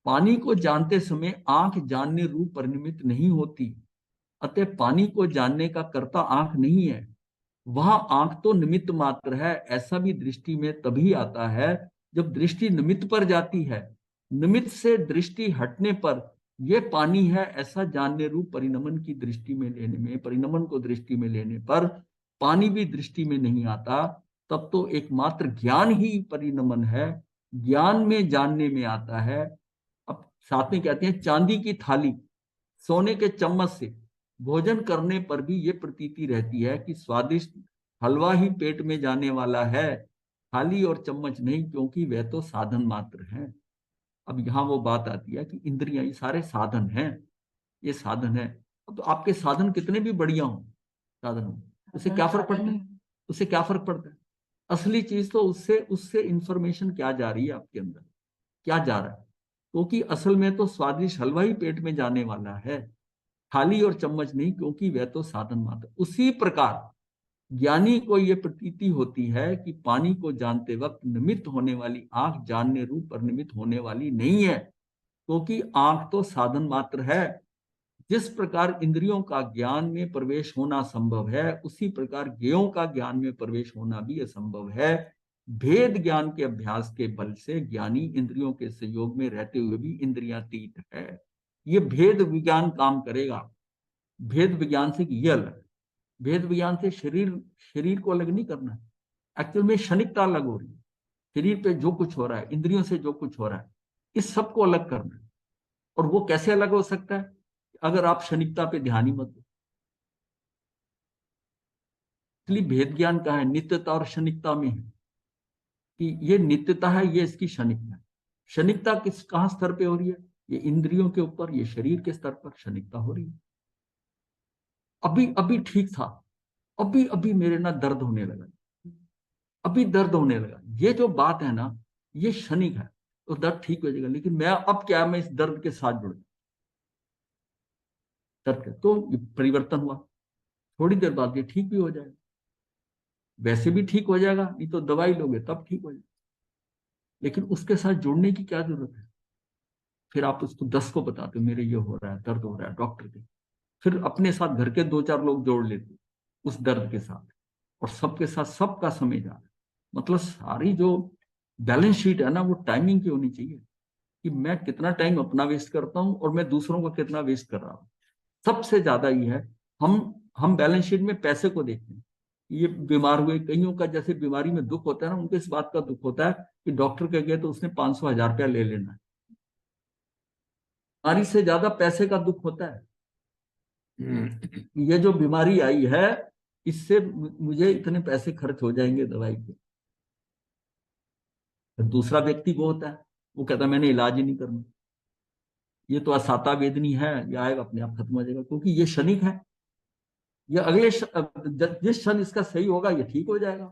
Speaker 1: पानी को जानते समय आंख जानने रूप परिनिमित नहीं होती, अतः पानी को जानने का कर्ता आंख नहीं है, वह आंख तो निमित्त मात्र है। ऐसा भी दृष्टि में तभी आता है जब दृष्टि निमित्त पर जाती है। निमित्त से दृष्टि हटने पर यह पानी है ऐसा जानने रूप परिणमन की दृष्टि में लेने में, परिणमन को दृष्टि में लेने पर पानी भी दृष्टि में नहीं आता, तब तो एकमात्र ज्ञान ही परिणमन है, ज्ञान में जानने में आता है। अब साथ में कहते हैं, चांदी की थाली सोने के चम्मच से भोजन करने पर भी ये प्रतीति रहती है कि स्वादिष्ट हलवा ही पेट में जाने वाला है, थाली और चम्मच नहीं, क्योंकि वह तो साधन मात्र है। अब यहाँ वो बात आती है कि इंद्रियां ये सारे साधन हैं, ये साधन है। अब तो आपके साधन कितने भी बढ़िया हो, साधन हो, उससे क्या फर्क पड़ता है? उससे क्या फर्क पड़ता है? असली चीज तो उससे उससे इंफॉर्मेशन क्या जा रही है आपके अंदर, क्या जा रहा है, क्योंकि असल में तो स्वादिष्ट हलवा ही पेट में जाने वाला है, थाली और चम्मच नहीं, क्योंकि वह तो साधन मात्र। उसी प्रकार ज्ञानी को यह प्रतीति होती है कि पानी को जानते वक्त निमित्त होने वाली आंख जानने रूप पर निमित्त होने वाली नहीं है, क्योंकि आंख तो साधन मात्र है। जिस प्रकार इंद्रियों का ज्ञान में प्रवेश होना संभव है, उसी प्रकार ज्ञेयों का ज्ञान में प्रवेश होना भी असंभव है। भेद ज्ञान के अभ्यास के बल से ज्ञानी इंद्रियों के संयोग में रहते हुए भी इंद्रियातीत है। ये भेद विज्ञान काम करेगा। भेद विज्ञान से ये अलग, भेद विज्ञान से शरीर को अलग नहीं करना है। एक्चुअल में क्षणिकता अलग हो रही है, शरीर पे जो कुछ हो रहा है, इंद्रियों से जो कुछ हो रहा है, इस सब को अलग करना है। और वो कैसे अलग हो सकता है? अगर आप क्षणिकता पे ध्यान ही मत दो। इसलिए भेद ज्ञान का है नित्यता और क्षणिकता में है, कि ये नित्यता है, ये इसकी क्षणिकता है। क्षणिकता कहां स्तर पे हो रही है? ये इंद्रियों के ऊपर, ये शरीर के स्तर पर क्षणिकता हो रही है। अभी अभी ठीक था, अभी अभी मेरे ना दर्द होने लगा, अभी दर्द होने लगा। ये जो बात है ना, ये क्षणिक है, तो दर्द ठीक हो जाएगा। लेकिन मैं इस दर्द के साथ जुड़ गया, दर्द तो परिवर्तन हुआ, थोड़ी देर बाद ये ठीक भी हो जाएगा। वैसे भी ठीक हो जाएगा, नहीं तो दवाई लोगे तब ठीक हो जाएगा। लेकिन उसके साथ जुड़ने की क्या जरूरत है? फिर आप उसको 10 को बताते हो मेरे ये हो रहा है, दर्द हो रहा है डॉक्टर के, फिर अपने साथ घर के 2-4 लोग जोड़ लेते उस दर्द के साथ, और सबके साथ सबका समय जा रहा है। मतलब सारी जो बैलेंस शीट है ना, वो टाइमिंग की होनी चाहिए, कि मैं कितना टाइम अपना वेस्ट करता हूँ और मैं दूसरों का कितना वेस्ट कर रहा हूँ। सबसे ज्यादा ये है, हम बैलेंस शीट में पैसे को देखते हैं। ये बीमार हुए, कईयों का जैसे बीमारी में दुख होता है ना, उनको इस बात का दुख होता है कि डॉक्टर के गए तो उसने 500-1000 रुपया ले लेना है। बीमारी से ज्यादा पैसे का दुख होता है। ये जो बीमारी आई है, इससे मुझे इतने पैसे खर्च हो जाएंगे दवाई के। दूसरा व्यक्ति वो होता है, वो कहता है मैंने इलाज ही नहीं करना, ये तो असाता वेदनी है, ये आएगा अपने आप खत्म हो जाएगा, क्योंकि ये क्षणिक है। ये जिस क्षण इसका सही होगा ये ठीक हो जाएगा।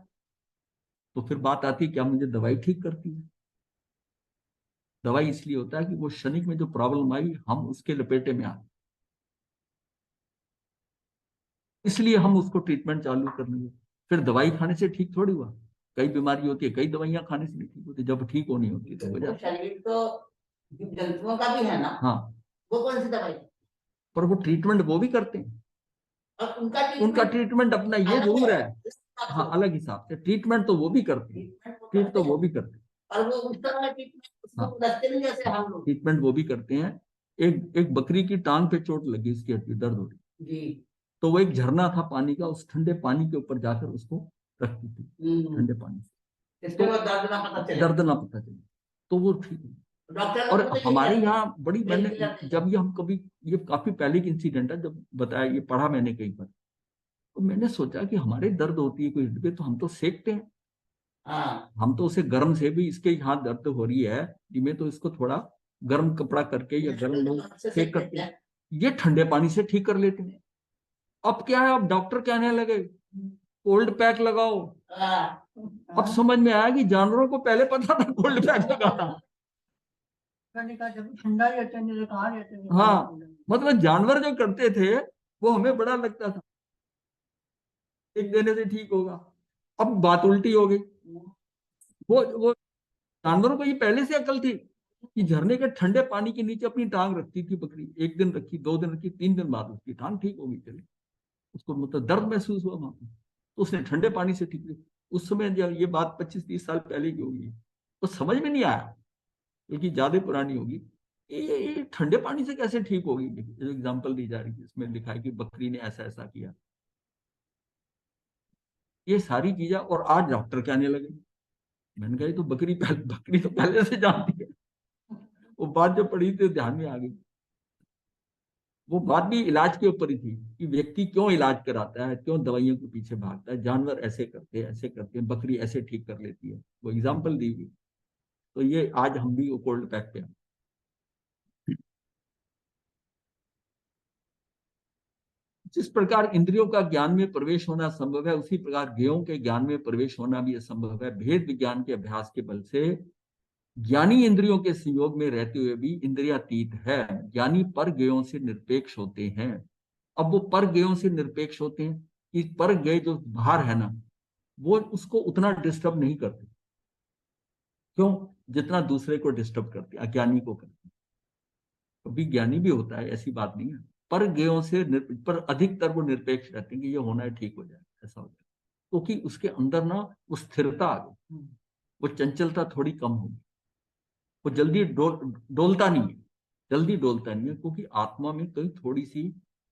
Speaker 1: तो फिर बात आती है क्या मुझे दवाई ठीक करती है? दवाई इसलिए होता है कि वो क्षणिक में जो प्रॉब्लम आई, हम उसके लपेटे में आ, इसलिए हम उसको ट्रीटमेंट चालू कर लेंगे। फिर दवाई खाने से ठीक थोड़ी हुआ, कई बीमारी होती है, कई दवाइयां खाने से नहीं ठीक होती, जब ठीक होनी होती है तो हो
Speaker 4: वो
Speaker 1: जाता है।
Speaker 4: शरीर तो जंतुओं का भी है ना,
Speaker 1: हाँ,
Speaker 4: वो कौन सी दवाई?
Speaker 1: पर वो ट्रीटमेंट वो भी करते हैं,
Speaker 4: और उनका
Speaker 1: उनका ट्रीटमेंट अपना ये
Speaker 4: अलग
Speaker 1: जरूर है।
Speaker 4: इस हिसाब से
Speaker 1: हाँ, अलग हिसाब से ट्रीटमेंट तो वो भी करते हैं, ट्रीट तो वो भी करते हैं।
Speaker 4: और वो उस तरह का ट्रीटमेंट उसको
Speaker 1: हाँ।
Speaker 4: रखते नहीं जैसे हम लोग।
Speaker 1: ट्रीटमेंट वो भी करते हैं। एक बकरी की टांग पे चोट लगी, इसकी हड्डी दर्द हो रही,
Speaker 4: जी।
Speaker 1: तो वो एक झरना था पानी का, उस ठंडे पानी के ऊपर जाकर उसको रखती थी, ठंडे पानी से,
Speaker 4: इसके बाद दर्द ना पता चले।
Speaker 1: दर्द ना पता चले, तो वो ठीक है।
Speaker 4: डॉक्टर
Speaker 1: और
Speaker 4: लोग तो यही
Speaker 1: हमारे
Speaker 4: कहते हैं।
Speaker 1: यहाँ बड़ी, मैंने
Speaker 4: करते हैं।
Speaker 1: जब ये हम कभी, ये काफी पहले की इंसिडेंट है, जब बताया, ये पढ़ा मैंने कहीं पर, तो मैंने सोचा कि हमारे दर्द होती है कोई हड्डी पे तो हम तो सेकते हैं,
Speaker 4: हाँ,
Speaker 1: हम तो उसे गर्म से भी, इसके यहाँ दर्द हो रही है जिसमें, तो इसको थोड़ा गर्म कपड़ा करके या गर्म लोग सेक करते हैं, ये ठंडे पानी से ठीक कर लेते हैं। अब क्या है, अब डॉक्टर कहने लगे कोल्ड पैक लगाओ।
Speaker 4: हाँ।
Speaker 1: अब समझ में आया कि जानवरों को पहले पता था कोल्ड पैक लगाना।
Speaker 4: ठंडा रहता है, कहाँ रहते हैं।
Speaker 1: हाँ, मतलब जानवर जो करते थे वो हमें बड़ा लगता था, एक देने से ठीक होगा। अब बात उल्टी हो गई, वो जानवरों को ये पहले से अकल थी कि झरने के ठंडे पानी के नीचे अपनी टांग रखती थी बकरी, 1 दिन रखी, 2 दिन रखी, 3 दिन बाद उसकी टांग ठीक हो गई, चली, उसको मतलब दर्द महसूस हुआ वहां पर, तो उसने ठंडे पानी से ठीक की। उस समय जब ये बात 25-30 साल पहले की होगी, तो समझ में नहीं आया, क्योंकि ज्यादा पुरानी होगी, ये ठंडे पानी से कैसे ठीक होगी। जो एग्जाम्पल दी जा रही है इसमें लिखा है कि बकरी ने ऐसा ऐसा किया, ये सारी चीजें। और आज डॉक्टर कहने लगे, मैंने कहा तो बकरी तो पहले से जानती है। वो बात जो पढ़ी थी ध्यान में आ गई, वो बात भी इलाज के ऊपर ही थी कि व्यक्ति क्यों इलाज कराता है, क्यों दवाइयों के पीछे भागता है, जानवर ऐसे करते हैं, बकरी ऐसे ठीक कर लेती है, वो एग्जाम्पल दी हुई। तो ये आज हम भी वो कोल्ड पैक पे हैं। जिस प्रकार इंद्रियों का ज्ञान में प्रवेश होना संभव है, उसी प्रकार ज्ञेयों के ज्ञान में प्रवेश होना भी असंभव है। भेद विज्ञान के अभ्यास के बल से ज्ञानी इंद्रियों के संयोग में रहते हुए भी इंद्रियातीत है। ज्ञानी पर ज्ञेयों से निरपेक्ष होते हैं। अब वो पर ज्ञेयों से निरपेक्ष होते हैं कि पर ज्ञेय जो बाहर है ना, वो उसको उतना डिस्टर्ब नहीं करते। क्यों? जितना दूसरे को डिस्टर्ब करते, अज्ञानी को करते। कभी ज्ञानी भी होता है, ऐसी बात नहीं है, पर ज्ञेयों से पर अधिकतर वो निरपेक्ष रहते हैं कि ये होना है, ठीक हो जाए, ऐसा होता है। क्योंकि उसके अंदर ना वो स्थिरता आ गई, वो चंचलता थोड़ी कम होगी, वो जल्दी डोलता नहीं है, जल्दी डोलता नहीं है। क्योंकि आत्मा में कहीं थोड़ी सी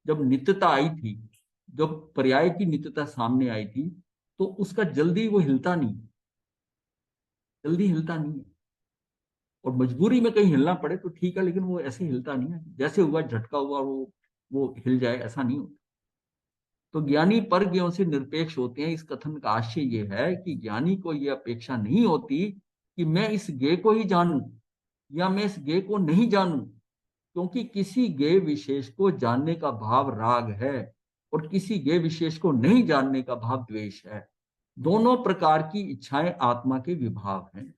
Speaker 1: जब नित्यता आई थी, जब पर्याय की नित्यता सामने आई थी, तो उसका जल्दी वो हिलता नहीं, जल्दी हिलता नहीं है। और मजबूरी में कहीं हिलना पड़े तो ठीक है, लेकिन वो ऐसे हिलता नहीं है, जैसे हुआ झटका हुआ वो हिल जाए, ऐसा नहीं होता। तो ज्ञानी पर ज्ञों से निरपेक्ष होते हैं। इस कथन का आशय ये है कि ज्ञानी को यह अपेक्षा नहीं होती कि मैं इस ज्ञेय को ही जानूं या मैं इस ज्ञेय को नहीं जानूं, क्योंकि किसी ज्ञेय विशेष को जानने का भाव राग है और किसी ज्ञेय विशेष को नहीं जानने का भाव द्वेष है। दोनों प्रकार की इच्छाएं आत्मा के विभाव हैं।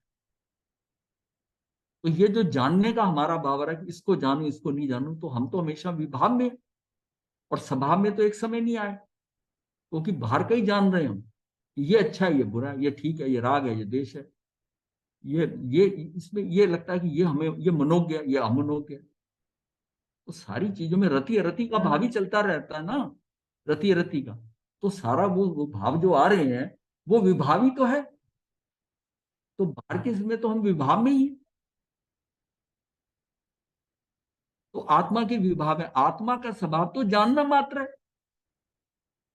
Speaker 1: तो ये जो जानने का हमारा भाव है कि इसको जानूं इसको नहीं जानूं, तो हम तो हमेशा विभाव में और स्वभाव में तो एक समय नहीं आए, क्योंकि बाहर का ही जान रहे हम, ये अच्छा है, ये बुरा है, ये ठीक है, ये राग है, ये द्वेष है, ये इसमें ये लगता है कि ये हमें ये मनोज्ञ है, ये अमनोज्ञ है। तो सारी चीजों में रति अरति का भाव ही चलता रहता है ना, रति अरति का। तो सारा वो भाव जो आ रहे हैं वो विभावी तो है, तो बाहर के समय तो हम विभाव में ही हैं। तो आत्मा के विभाव है, आत्मा का स्वभाव तो जानना मात्र है।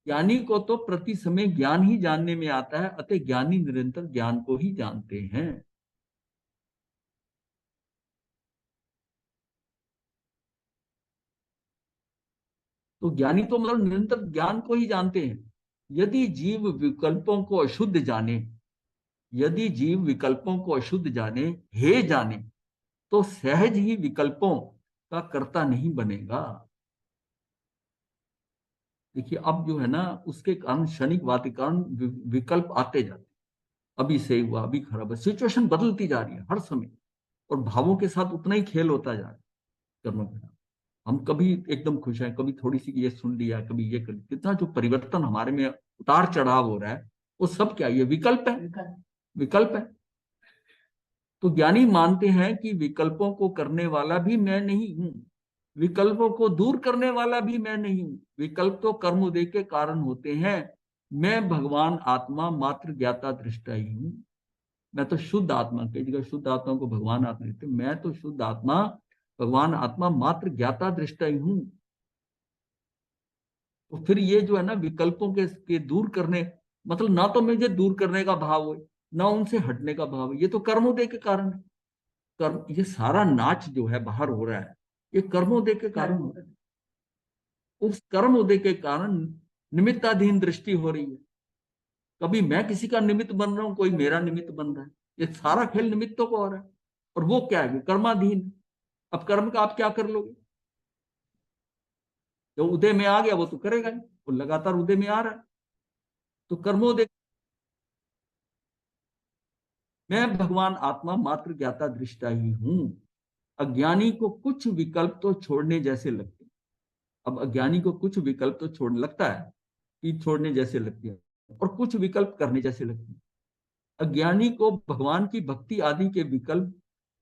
Speaker 1: ज्ञानी को तो प्रति समय ज्ञान ही जानने में आता है, अतः ज्ञानी निरंतर ज्ञान को ही जानते हैं। तो ज्ञानी तो मतलब निरंतर ज्ञान को ही जानते हैं। यदि जीव विकल्पों को अशुद्ध जाने, यदि जीव विकल्पों को अशुद्ध जाने, हे जाने, तो सहज ही विकल्पों का कर्ता नहीं बनेगा। देखिए अब जो है ना, उसके कारण क्षणिकवाद के कारण विकल्प आते जाते, अभी सही हुआ, अभी खराब है, सिचुएशन बदलती जा रही है हर समय, और भावों के साथ उतना ही खेल होता जा रहा है कर्मों के साथ। हम कभी एकदम खुश हैं, कभी थोड़ी सी ये सुन लिया, कभी ये कर लिया, कितना जो परिवर्तन हमारे में उतार चढ़ाव हो रहा है, वो सब क्या, ये विकल्प है, विकल्प है। तो ज्ञानी मानते हैं कि विकल्पों को करने वाला भी मैं नहीं हूं, विकल्पों को दूर करने वाला भी मैं नहीं हूं। विकल्प तो कर्मोदय के कारण होते हैं, मैं भगवान आत्मा मात्र ज्ञाता दृष्टा ही हूं। मैं तो शुद्ध आत्मा, कई जगह शुद्ध आत्मा को भगवान आत्मा कहते हैं, मैं तो शुद्ध आत्मा भगवान आत्मा मात्र ज्ञाता दृष्टा ही हूं। तो फिर ये जो है ना विकल्पों के दूर करने, मतलब ना तो मुझे दूर करने का भाव हो, ना उनसे हटने का भाव है, ये तो कर्मोदय के कारण है। कर्म, ये सारा नाच जो है बाहर हो रहा है, ये कर्मोदय के कारण हो रहा है। उस कर्मोदय के कारण निमित्ताधीन दृष्टि हो रही है। कभी मैं किसी का निमित्त बन रहा हूं, कोई मेरा निमित्त बन रहा है, ये सारा खेल निमित्तों को हो रहा है। और वो क्या है, कर्माधीन। अब कर्म का आप क्या कर लोगे? जो उदय में आ गया वो तो करेगा ही, वो लगातार उदय में आ रहा है। तो कर्मोदय, मैं भगवान आत्मा मात्र ज्ञाता दृष्टा ही हूं। अज्ञानी को कुछ विकल्प तो छोड़ने जैसे लगते हैं। अब अज्ञानी को कुछ विकल्प तो छोड़ने लगता है कि छोड़ने जैसे लगते हैं, और कुछ विकल्प करने जैसे लगते हैं। अज्ञानी को भगवान की भक्ति आदि के विकल्प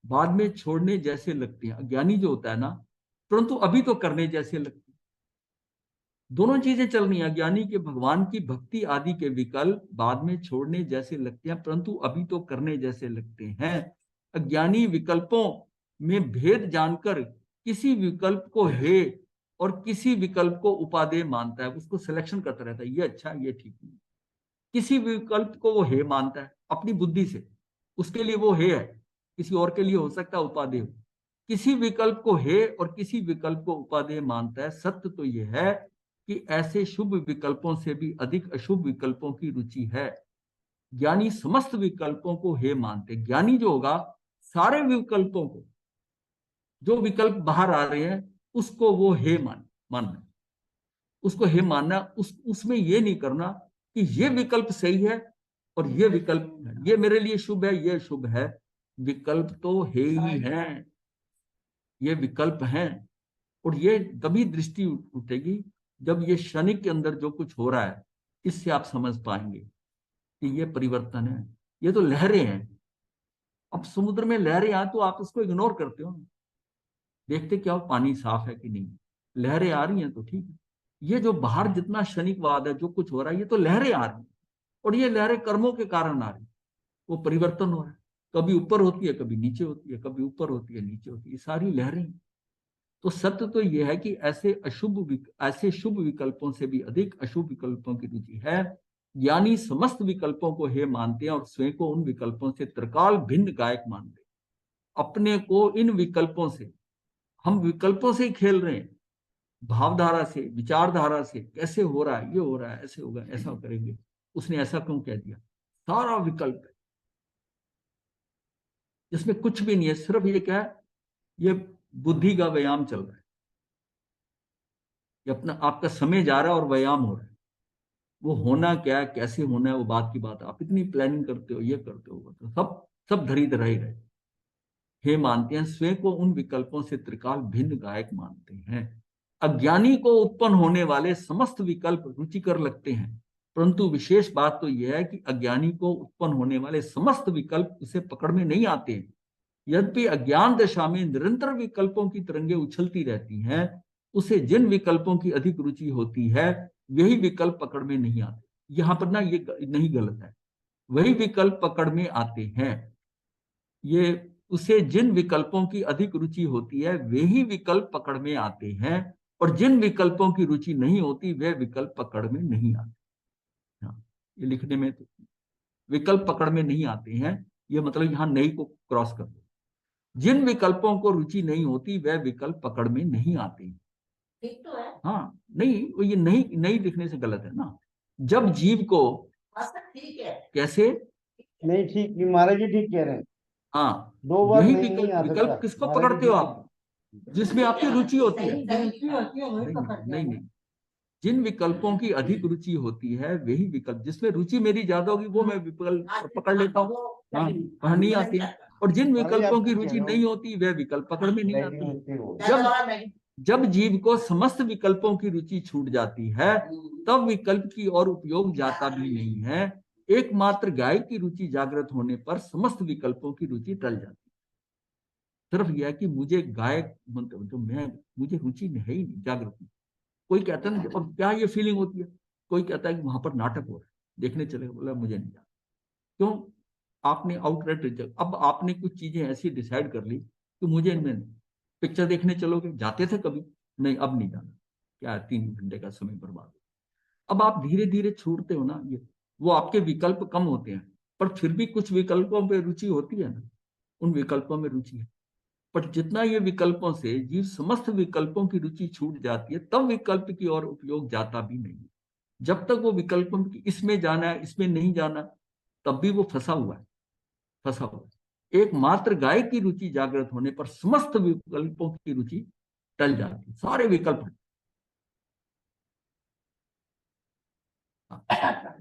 Speaker 1: बाद में छोड़ने जैसे लगते हैं। अज्ञानी जो होता है ना, परंतु अभी तो करने जैसे लगते हैं। दोनों चीजें चल रही हैं, अज्ञानी के भगवान की भक्ति आदि के विकल्प बाद में छोड़ने जैसे लगते हैं, परंतु अभी तो करने जैसे लगते हैं। अज्ञानी विकल्पों में भेद जानकर किसी विकल्प को हे और किसी विकल्प को उपादेय मानता है, उसको सिलेक्शन करता रहता है, ये अच्छा ये ठीक नहीं। किसी विकल्प को वो हे मानता है अपनी बुद्धि से, उसके लिए वो हे है, किसी और के लिए हो सकता है उपादेय हो। किसी विकल्प को हे और किसी विकल्प को उपादेय मानता है। सत्य तो यह है कि ऐसे शुभ विकल्पों से भी अधिक अशुभ विकल्पों की रुचि है। ज्ञानी समस्त विकल्पों को हे मानते, ज्ञानी जो होगा सारे विकल्पों को, जो विकल्प बाहर आ रहे हैं उसको वो हे मानना, उसको हे मानना, उसमें ये नहीं करना कि ये विकल्प सही है और ये विकल्प, ये मेरे लिए शुभ है, ये शुभ है। विकल्प तो है ही है, ये विकल्प हैं। और ये कभी दृष्टि उठेगी जब ये क्षणिक के अंदर जो कुछ हो रहा है, इससे आप समझ पाएंगे कि ये परिवर्तन है, ये तो लहरें हैं। अब समुद्र में लहरें आए तो आप उसको इग्नोर करते हो, देखते क्या हो पानी साफ है कि नहीं, लहरें आ रही हैं तो ठीक है। ये जो बाहर जितना क्षणिकवाद है, जो कुछ हो रहा है, ये तो लहरें आ रही हैं, और ये लहरें कर्मों के कारण आ रही है। वो परिवर्तन हो रहा है, कभी ऊपर होती है, कभी नीचे होती है, कभी ऊपर होती है, नीचे होती है, ये सारी लहरें। तो सत्य तो यह है कि ऐसे शुभ विकल्पों से भी अधिक अशुभ विकल्पों की रुचि है। ज्ञानी समस्त विकल्पों को हे मानते हैं और स्वयं को उन विकल्पों से त्रिकाल भिन्न गायक मानते हैं। अपने को इन विकल्पों से, हम विकल्पों से ही खेल रहे हैं, भावधारा से, विचारधारा से, कैसे हो रहा है, ये हो रहा है, ऐसे होगा, ऐसा करेंगे, उसने ऐसा क्यों कह दिया, सारा विकल्प है जिसमें कुछ भी नहीं है। सिर्फ ये क्या है, ये बुद्धि का व्यायाम चल रहा है, ये अपना आपका समय जा रहा है और व्यायाम हो रहा है। वो होना क्या है, कैसे होना है, वो बात की बात है। आप इतनी प्लानिंग करते हो, ये करते हो, तो सब धरी धराई रहे। हे मानते हैं, स्वयं को उन विकल्पों से त्रिकाल भिन्न गायक मानते हैं। अज्ञानी को उत्पन्न होने वाले समस्त विकल्प रुचिकर लगते हैं, परंतु विशेष बात तो यह है कि अज्ञानी को उत्पन्न होने वाले समस्त विकल्प उसे पकड़ में नहीं आते हैं। यद्यपि अज्ञान दशा में निरंतर विकल्पों की तरंगे उछलती रहती हैं, उसे जिन विकल्पों की अधिक रुचि होती है वही विकल्प पकड़ में नहीं आते। यहां पर ना ये नहीं गलत है, वही विकल्प पकड़ में आते हैं। ये उसे जिन विकल्पों की अधिक रुचि होती है वही विकल्प पकड़ में आते हैं, और जिन विकल्पों की रुचि नहीं होती वे विकल्प पकड़ में नहीं आते। हाँ, ये लिखने में तो विकल्प पकड़ में नहीं आते हैं, ये मतलब यहां नहीं को क्रॉस कर दो। जिन विकल्पों को रुचि नहीं होती वह विकल्प पकड़ में नहीं आते।
Speaker 4: ठीक तो है।
Speaker 1: हाँ, नहीं, ये नहीं लिखने से गलत है ना। जब जीव को
Speaker 4: ठीक है।
Speaker 1: कैसे,
Speaker 5: नहीं ठीक, महाराज जी ठीक कह रहे हैं।
Speaker 1: हाँ,
Speaker 5: दो बार
Speaker 1: यही
Speaker 5: नहीं आ
Speaker 1: विकल्प
Speaker 5: सकता
Speaker 1: किसको
Speaker 5: महाराज जी,
Speaker 1: पकड़ते हो
Speaker 5: ठीक
Speaker 1: आप, जिसमें आपकी रुचि होती है।
Speaker 4: नहीं,
Speaker 1: नहीं, जिन विकल्पों की अधिक रुचि होती है वही विकल्प, जिसमें रुचि मेरी ज्यादा होगी वो मैं विकल्प पकड़ लेता हूँ। हाँ, वहां नहीं आती है। और जिन
Speaker 5: महाराज जी,
Speaker 1: विकल्पों
Speaker 5: आप
Speaker 1: की
Speaker 5: ठीक कह
Speaker 1: रुचि
Speaker 5: रहे हो।
Speaker 1: नहीं होती वह विकल्प पकड़ में नहीं आती।
Speaker 5: नहीं हो।
Speaker 1: जब जीव को समस्त विकल्पों की रुचि छूट जाती है तब विकल्प की ओर उपयोग जाता भी नहीं है। एकमात्र गाय की रुचि जागृत होने पर समस्त विकल्पों की रुचि टल जाती है। सिर्फ यह कि मुझे गायक जो मैं, मुझे रुचि है ही नहीं जागृत में। कोई कहता है ना, और क्या ये फीलिंग होती है, कोई कहता है कि वहां पर नाटक हो रहा है, देखने चले, बोला मुझे नहीं जाना। क्यों? आपने आउटराइट रिजेक्ट, अब आपने कुछ चीजें ऐसी डिसाइड कर ली कि मुझे इनमें नहीं। पिक्चर देखने चलोगे, जाते थे कभी, नहीं अब नहीं जाना, क्या 3 घंटे का समय बर्बाद हो। अब आप धीरे धीरे छोड़ते हो ना, ये वो आपके विकल्प कम होते हैं, पर फिर भी कुछ विकल्पों पे रुचि होती है ना, उन विकल्पों में रुचि है। पर जितना ये विकल्पों से जीव समस्त विकल्पों की रुचि छूट जाती है तब विकल्प की ओर उपयोग जाता भी नहीं। जब तक वो विकल्पों की इसमें जाना है, इसमें नहीं जाना, तब भी वो फंसा हुआ है, फंसा हुआ है। एकमात्र गाय की रुचि जागृत होने पर समस्त विकल्पों की रुचि टल जाती है, सारे विकल्प।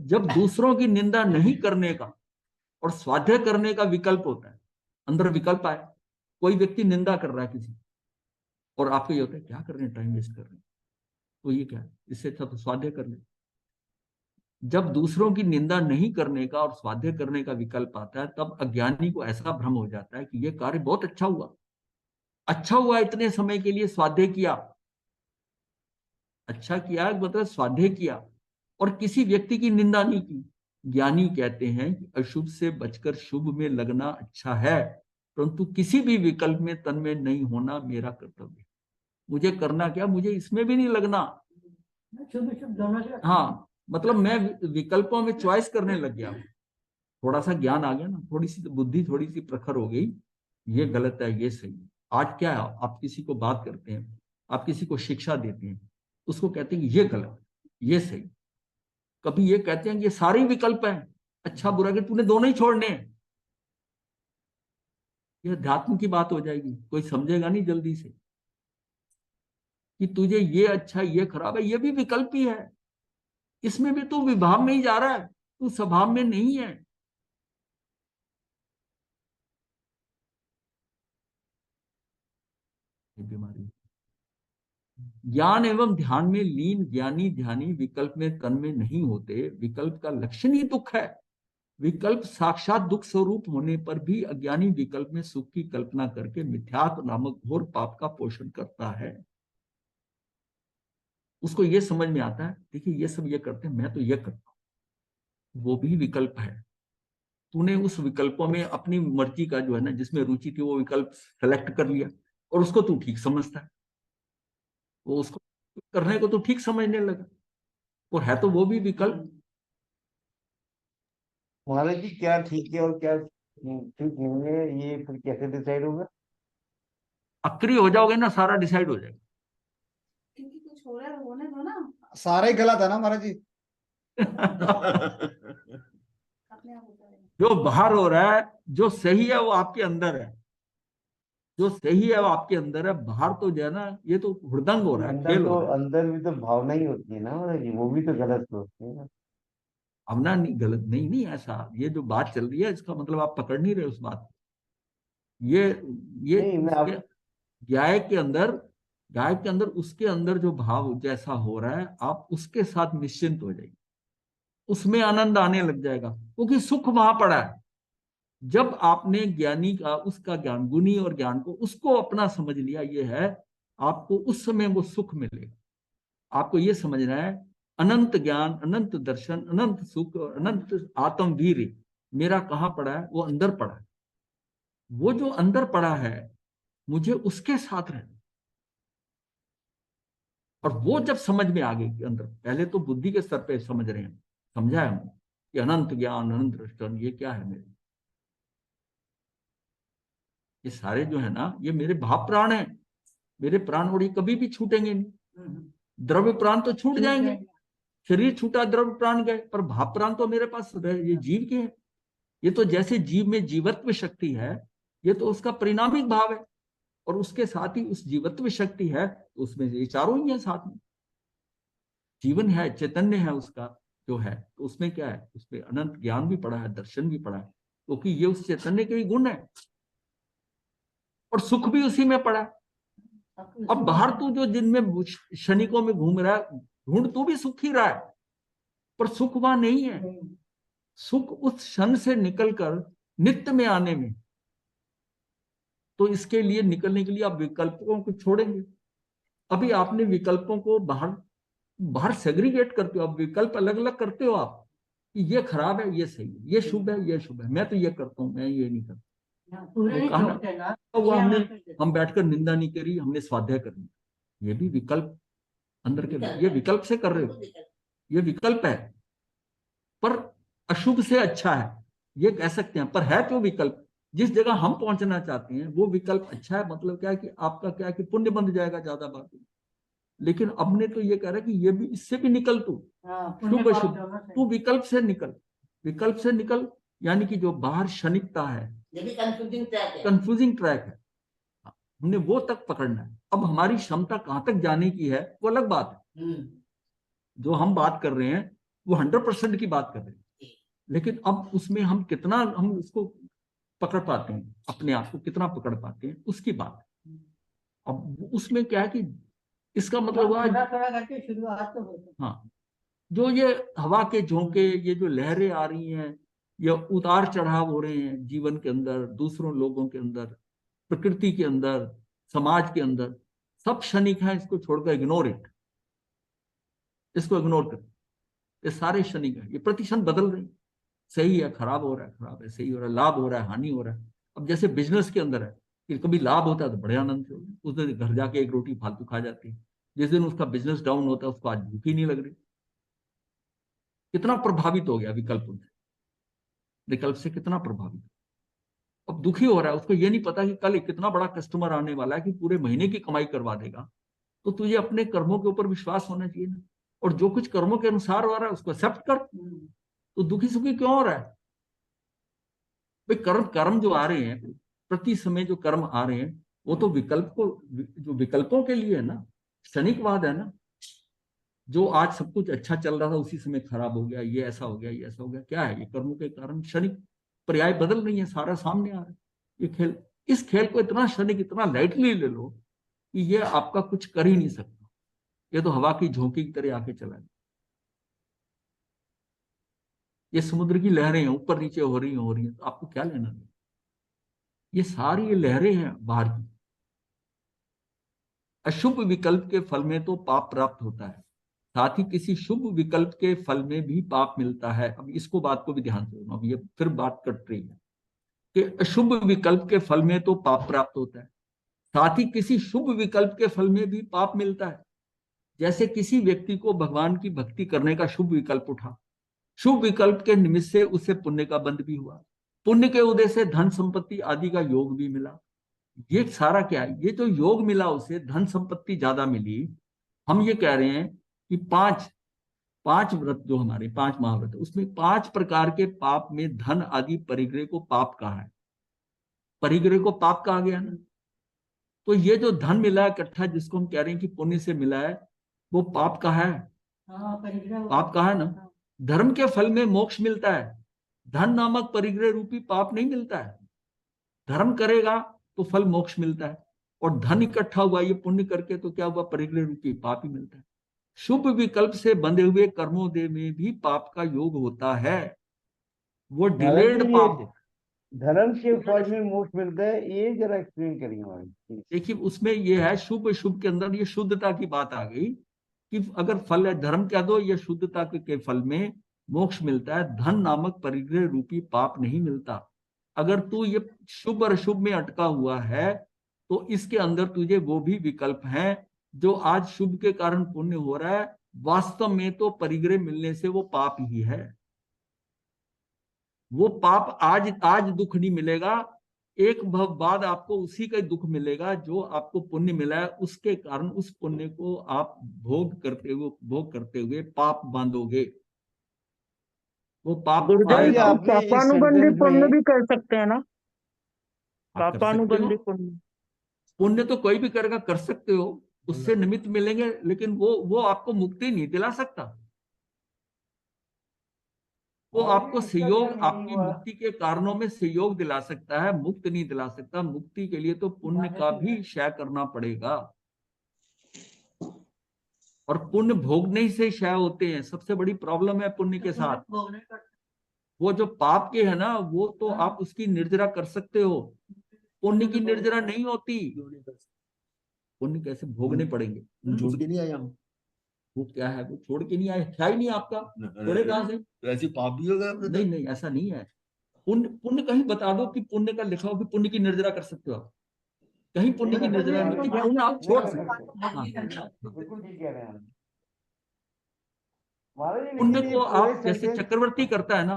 Speaker 1: जब दूसरों की निंदा नहीं करने का और स्वाध्याय करने का विकल्प होता है, अंदर विकल्प आए, कोई व्यक्ति निंदा कर रहा है किसी, और आपको ये होता है क्या कर रहे हैं, टाइम वेस्ट कर रहे हैं, तो ये क्या है, इससे अच्छा तो स्वाध्याय कर ले। जब दूसरों की निंदा नहीं करने का और स्वाध्याय करने का विकल्प आता है तब अज्ञानी को ऐसा भ्रम हो जाता है कि यह कार्य बहुत अच्छा हुआ, इतने समय के लिए स्वाध्याय किया, अच्छा किया मतलब स्वाध्याय किया, और किसी व्यक्ति की निंदा नहीं की। ज्ञानी कहते हैं कि अशुभ से बचकर शुभ में लगना अच्छा है, परंतु किसी भी विकल्प में तन्मय नहीं होना मेरा कर्तव्य है। मुझे करना क्या, मुझे इसमें भी नहीं लगना। हाँ, मतलब मैं विकल्पों में चॉइस करने लग गया हूँ। थोड़ा सा ज्ञान आ गया ना, थोड़ी सी बुद्धि थोड़ी सी प्रखर हो गई, ये गलत है, ये सही है। आज क्या है, आप किसी को बात करते हैं, आप किसी को शिक्षा देते हैं, उसको कहते हैं कि ये गलत, ये सही। कभी ये कहते हैं कि ये सारे विकल्प हैं, अच्छा बुरा, कि तूने दोनों ही छोड़ने हैं। ये अध्यात्म की बात हो जाएगी, कोई समझेगा नहीं जल्दी से कि तुझे ये अच्छा ये खराब है, ये भी विकल्प ही है, इसमें भी तू विभाव में ही जा रहा है, तू स्वभाव में नहीं है। ये बीमारी ज्ञान एवं ध्यान में लीन ज्ञानी ध्यानी विकल्प में तन में नहीं होते। विकल्प का लक्षण ही दुख है। विकल्प साक्षात दुख स्वरूप होने पर भी अज्ञानी विकल्प में सुख की कल्पना करके मिथ्यात्व नामक घोर पाप का पोषण करता है। उसको ये समझ में आता है, देखिए ये सब ये करते हैं, मैं तो ये करता हूं, वो भी विकल्प है। तूने उस विकल्पों में अपनी मर्जी का जो है ना, जिसमें रुचि थी वो विकल्प सेलेक्ट कर लिया और उसको तू ठीक समझता है, वो उसको करने को तू ठीक समझने लगा, और है तो वो भी विकल्प।
Speaker 8: महाराज जी क्या ठीक है और क्या ठीक नहीं है, ये फिर कैसे डिसाइड होगा?
Speaker 1: अक्री हो जाओगे ना, सारा डिसाइड हो जाएगा।
Speaker 4: क्योंकि कुछ हो रहा है, होने दो ना,
Speaker 2: सारा ही गलत है ना महाराज जी।
Speaker 4: अपने आप होता है।
Speaker 1: जो बाहर हो रहा है, जो सही है वो आपके अंदर है, जो सही है वो आपके अंदर है। बाहर तो जो है ना, ये तो हुड़दंग हो रहा है,
Speaker 8: अंदर
Speaker 1: खेल
Speaker 8: तो
Speaker 1: हो रहा है।
Speaker 8: अंदर भी तो भावना ही होती है ना महाराज जी, वो भी तो गलत सोचते हैं ना।
Speaker 1: भावना नहीं गलत, नहीं नहीं ऐसा, ये जो बात चल रही है इसका मतलब आप पकड़ नहीं रहे उस बात को। ये
Speaker 8: नहीं मैं
Speaker 1: उसके
Speaker 8: आप
Speaker 1: गाय के अंदर, गाय के अंदर उसके अंदर जो भाव जैसा हो रहा है, आप उसके साथ निश्चिंत हो जाइए, उसमें आनंद आने लग जाएगा, क्योंकि सुख वहां पड़ा है। जब आपने ज्ञानी का, उसका ज्ञान, गुणी और ज्ञान को उसको अपना समझ लिया, ये है, आपको उस समय वो सुख मिलेगा। आपको ये समझना है, अनंत ज्ञान, अनंत दर्शन, अनंत सुख और अनंत आत्म वीर मेरा कहाँ पड़ा है? वो अंदर पड़ा है। वो जो अंदर पड़ा है, मुझे उसके साथ रहना। और वो जब समझ में आ गई कि अंदर, पहले तो बुद्धि के स्तर पे समझ रहे हैं, समझा है हमने कि अनंत ज्ञान, अनंत दर्शन, ये क्या है मेरे, ये सारे जो है ना, ये मेरे भाव प्राण है। मेरे प्राण और ये कभी भी छूटेंगे नहीं। द्रव्य प्राण तो छूट जाएंगे, शरीर छूटा, द्रव्य प्राण गए, पर भाव प्राण तो मेरे पास रहे, ये जीव के हैं। ये तो जैसे जीव में जीवत्व शक्ति है, ये तो उसका परिणामिक भाव है, और उसके साथ ही उस जीवत्व शक्ति है, तो उसमें ये चारों ही है साथ में। जीवन है, चैतन्य है उसका जो है, तो उसमें क्या है? उसमें अनंत ज्ञान भी पड़ा है, दर्शन भी पड़ा है, क्योंकि ये उस चैतन्य के ही गुण है, और सुख भी उसी में पड़ा है। अब बाहर तू जो दिन में क्षणिकों में घूम रहा है, ढूंढ तू भी सुख ही रहा है, पर सुख वहां नहीं है। सुख उस क्षण से निकलकर नित्य में आने में। तो इसके लिए, निकलने के लिए आप विकल्पों को छोड़ेंगे। अभी आपने विकल्पों को बाहर बाहर सेग्रीगेट करते हो, आप विकल्प अलग अलग करते हो, आप कि ये खराब है, ये सही है, ये शुभ है, ये शुभ है, मैं तो ये करता हूं, मैं ये नहीं करता। वो कहा ना, वो हम बैठकर निंदा नहीं करी, हमने स्वाध्याय करनी, ये भी विकल्प अंदर के, ये विकल्प से कर रहे हो, ये विकल्प है, पर अशुभ से अच्छा है, ये कह सकते हैं। पर है क्यों विकल्प? जिस जगह हम पहुंचना चाहते हैं वो विकल्प अच्छा है, मतलब क्या है कि आपका क्या है कि पुण्य बन जाएगा, ज्यादा बात। लेकिन अब ने तो ये कह रहा है कि ये भी, इससे भी निकल तू, शुभ अशुभ, तू विकल्प से निकल, विकल्प से निकल, यानी कि जो बाहर क्षणिकता है,
Speaker 4: ये भी कंफ्यूजिंग ट्रैक है।
Speaker 1: कंफ्यूजिंग ट्रैक है, हमने वो तक पकड़ना है। अब हमारी क्षमता कहां तक जाने की है वो अलग बात है। जो हम बात कर रहे हैं वो 100% की बात कर रहे हैं, लेकिन अब उसमें हम कितना, हम उसको पकड़ पाते हैं, अपने आप को कितना पकड़ पाते हैं, उसकी बात है। अब उसमें क्या है कि इसका मतलब हुआ,
Speaker 4: थोड़ा करके शुरुआत तो होती है।
Speaker 1: हाँ, जो ये हवा के झोंके, ये जो लहरें आ रही हैं, ये उतार चढ़ाव हो रहे हैं जीवन के अंदर, दूसरों लोगों के अंदर, प्रकृति के अंदर, समाज के अंदर, सब क्षणिक है। इसको छोड़कर इग्नोर इट, इसको इग्नोर कर, ये सारे क्षणिक है, ये प्रतिक्षण बदल रहे हैं। सही है, खराब हो रहा है, खराब है, सही हो रहा है, लाभ हो रहा है, हानि हो रहा है। अब जैसे बिजनेस के अंदर है कि कभी लाभ होता है तो बड़े आनंद से, उस दिन घर जाके एक रोटी फालतू खा जाती है। जिस दिन उसका बिजनेस डाउन होता है, उसको आज भूख ही नहीं लग रही। कितना प्रभावित हो गया विकल्प से, विकल्प से कितना प्रभावित। अब दुखी हो रहा है, उसको ये नहीं पता कि कल कितना बड़ा कस्टमर आने वाला है कि पूरे महीने की कमाई करवा देगा। तो तुझे अपने कर्मों के ऊपर विश्वास होना चाहिए ना, और जो कुछ कर्मों के अनुसार हो रहा है उसको एक्सेप्ट कर। तो दुखी सुखी क्यों हो रहा है भाई? कर्म, कर्म जो आ रहे हैं प्रति समय, जो कर्म आ रहे हैं, वो तो विकल्प को, जो विकल्पों के लिए है ना, क्षणिकवाद है ना। जो आज सब कुछ अच्छा चल रहा था उसी समय खराब हो गया, ये ऐसा हो गया, ये ऐसा हो गया, क्या है? ये कर्मों के कारण क्षणिक पर्याय बदल रही है, सारा सामने आ रहा है। ये खेल, इस खेल को इतना क्षणिक, इतना लाइटली ले लो कि ये आपका कुछ कर ही नहीं सकता। ये तो हवा की झोंकी की तरह आके चला गया। ये समुद्र की लहरें हैं, ऊपर नीचे हो रही हैं, तो आपको क्या लेना है? ये सारी ये लहरें हैं बाहर की। अशुभ विकल्प के फल में तो पाप प्राप्त होता है, साथ ही किसी शुभ विकल्प के फल में भी पाप मिलता है। अब इसको बात को भी ध्यान से सुनो, अब ये फिर बात कट रही है कि अशुभ विकल्प के फल में तो पाप प्राप्त होता है, साथ ही किसी शुभ विकल्प के फल में भी पाप मिलता है। जैसे किसी व्यक्ति को भगवान की भक्ति करने का शुभ विकल्प उठा, शुभ विकल्प के निमित्त से उसे पुण्य का बंध भी हुआ, पुण्य के उदय से धन संपत्ति आदि का योग भी मिला। ये सारा क्या है? ये जो योग मिला उसे धन संपत्ति ज्यादा मिली। हम ये कह रहे हैं कि पांच व्रत जो हमारे 5 महाव्रत, उसमें 5 प्रकार के पाप में धन आदि परिग्रह को पाप कहा है। परिग्रह को पाप कहा गया ना। तो ये जो धन मिला है इकट्ठा, जिसको हम कह रहे हैं कि पुण्य से मिला है, वो पाप कहा है। पाप कहा है ना। धर्म के फल में मोक्ष मिलता है, धन नामक परिग्रह रूपी पाप नहीं मिलता है। धर्म करेगा तो फल मोक्ष मिलता है, और धन इकट्ठा हुआ ये पुण्य करके, तो क्या हुआ? परिग्रह रूपी पाप ही मिलता है। शुभ विकल्प से बंधे हुए कर्मोदय में भी पाप का योग होता है, वो डिलेड
Speaker 8: महाराज जी,
Speaker 1: पाप है।
Speaker 8: धर्म के फल में मोक्ष मिलता है, ये जरा एक्सप्लेन करिए महाराज जी।
Speaker 1: देखिए उसमें ये है, शुभ शुभ के अंदर ये शुद्धता की बात आ गई कि अगर फल है धर्म कह दो, ये शुद्धता के फल में मोक्ष मिलता है, धन नामक परिग्रह रूपी पाप नहीं मिलता। अगर तू ये शुभ और अशुभ में अटका हुआ है, तो इसके अंदर तुझे वो भी विकल्प हैं जो आज शुभ के कारण पुण्य हो रहा है, वास्तव में तो परिग्रह मिलने से वो पाप ही है। वो पाप आज आज दुख नहीं मिलेगा, एक भव बाद आपको उसी का दुख मिलेगा। जो आपको पुण्य मिला है उसके कारण उस पुण्य को आप भोग करते हुए पाप बांधोगे। वो पाप
Speaker 5: गुरुदेव
Speaker 8: महाराज जी,
Speaker 1: आएगा।
Speaker 8: आपने इस
Speaker 5: पापानुबंधी
Speaker 8: सेंटेंस
Speaker 5: पुण्य
Speaker 8: में
Speaker 5: भी कर सकते हैं ना?
Speaker 1: आप कर सकते
Speaker 5: पापानुबंधी
Speaker 1: हो।
Speaker 5: पुण्य
Speaker 1: पुण्य तो कोई भी करेगा, कर सकते हो, उससे निमित्त मिलेंगे, लेकिन वो आपको मुक्ति नहीं दिला सकता। वो आपको सहयोग, आपकी मुक्ति के कारणों में सहयोग दिला सकता है, मुक्त नहीं दिला सकता। मुक्ति के लिए तो पुण्य का भी क्षय करना पड़ेगा, और पुण्य भोगने ही से क्षय होते हैं। सबसे बड़ी प्रॉब्लम है पुण्य के साथ। वो जो पाप के है ना, वो तो आप उसकी निर्जरा कर सकते हो, पुण्य की निर्जरा नहीं होती। पुण्य कैसे भोगने पड़ेंगे?
Speaker 3: छोड़ के नहीं आया हूँ।
Speaker 1: वो क्या है? वो छोड़ के नहीं आए, क्या ही नहीं आपका, छोड़े कहां से?
Speaker 3: तो ऐसी पाप भी होगा आपने?
Speaker 1: नहीं नहीं, ऐसा नहीं है। पुण्य पुण्य कहीं बता दो कि पुण्य का लिखा हो कि पुण्य की निर्जरा कर सकते हो आप। कहीं पुण्य की निर्जरा नहीं, पुण्य आप छोड़ सकते हो। हाँ।
Speaker 8: बिल्कुल ठीक कह रहे हैं आप। महाराज जी,
Speaker 1: पुण्य
Speaker 8: लेकिन ये
Speaker 1: को
Speaker 8: पूरे
Speaker 1: आप जैसे
Speaker 8: सेंटेंस
Speaker 1: चक्रवर्ती करता है ना,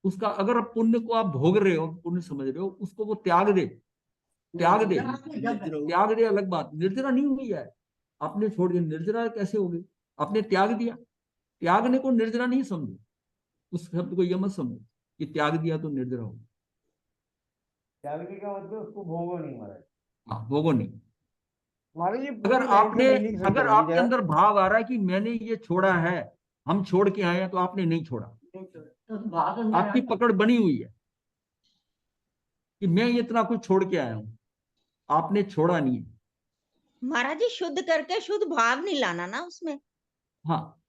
Speaker 1: उसका अगर आप पुण्य को आप भोग रहे हो, पुण्य समझ रहे हो, उसको वो त्याग दे, त्याग दे, त्याग दे अलग बात। निर्जरा नहीं हुई है, आपने छोड़ दिया, निर्जरा कैसे हो गई? आपने त्याग दिया। त्यागने को निर्जरा नहीं समझो, उस शब्द को यह मत समझो कि त्याग दिया तो निर्जरा हो।
Speaker 8: त्यागने का मतलब उसको भोगो नहीं महाराज।
Speaker 1: हाँ, भोगो नहीं।
Speaker 8: महाराज जी,
Speaker 1: अगर
Speaker 8: पूरी लाइन का मीनिंग
Speaker 1: अगर
Speaker 8: समझाइए
Speaker 1: आपके
Speaker 8: जरा।
Speaker 1: अंदर भाव आ रहा है कि मैंने ये छोड़ा है, हम छोड़ के आए हैं, तो आपने नहीं छोड़ा। आपकी पकड़ बनी हुई है कि मैं इतना कुछ छोड़ के आया हूं, आपने छोड़ा नहीं है।
Speaker 7: महाराज जी शुद्ध करके शुद्ध भाव नहीं लाना ना उसमें,
Speaker 1: हाँ,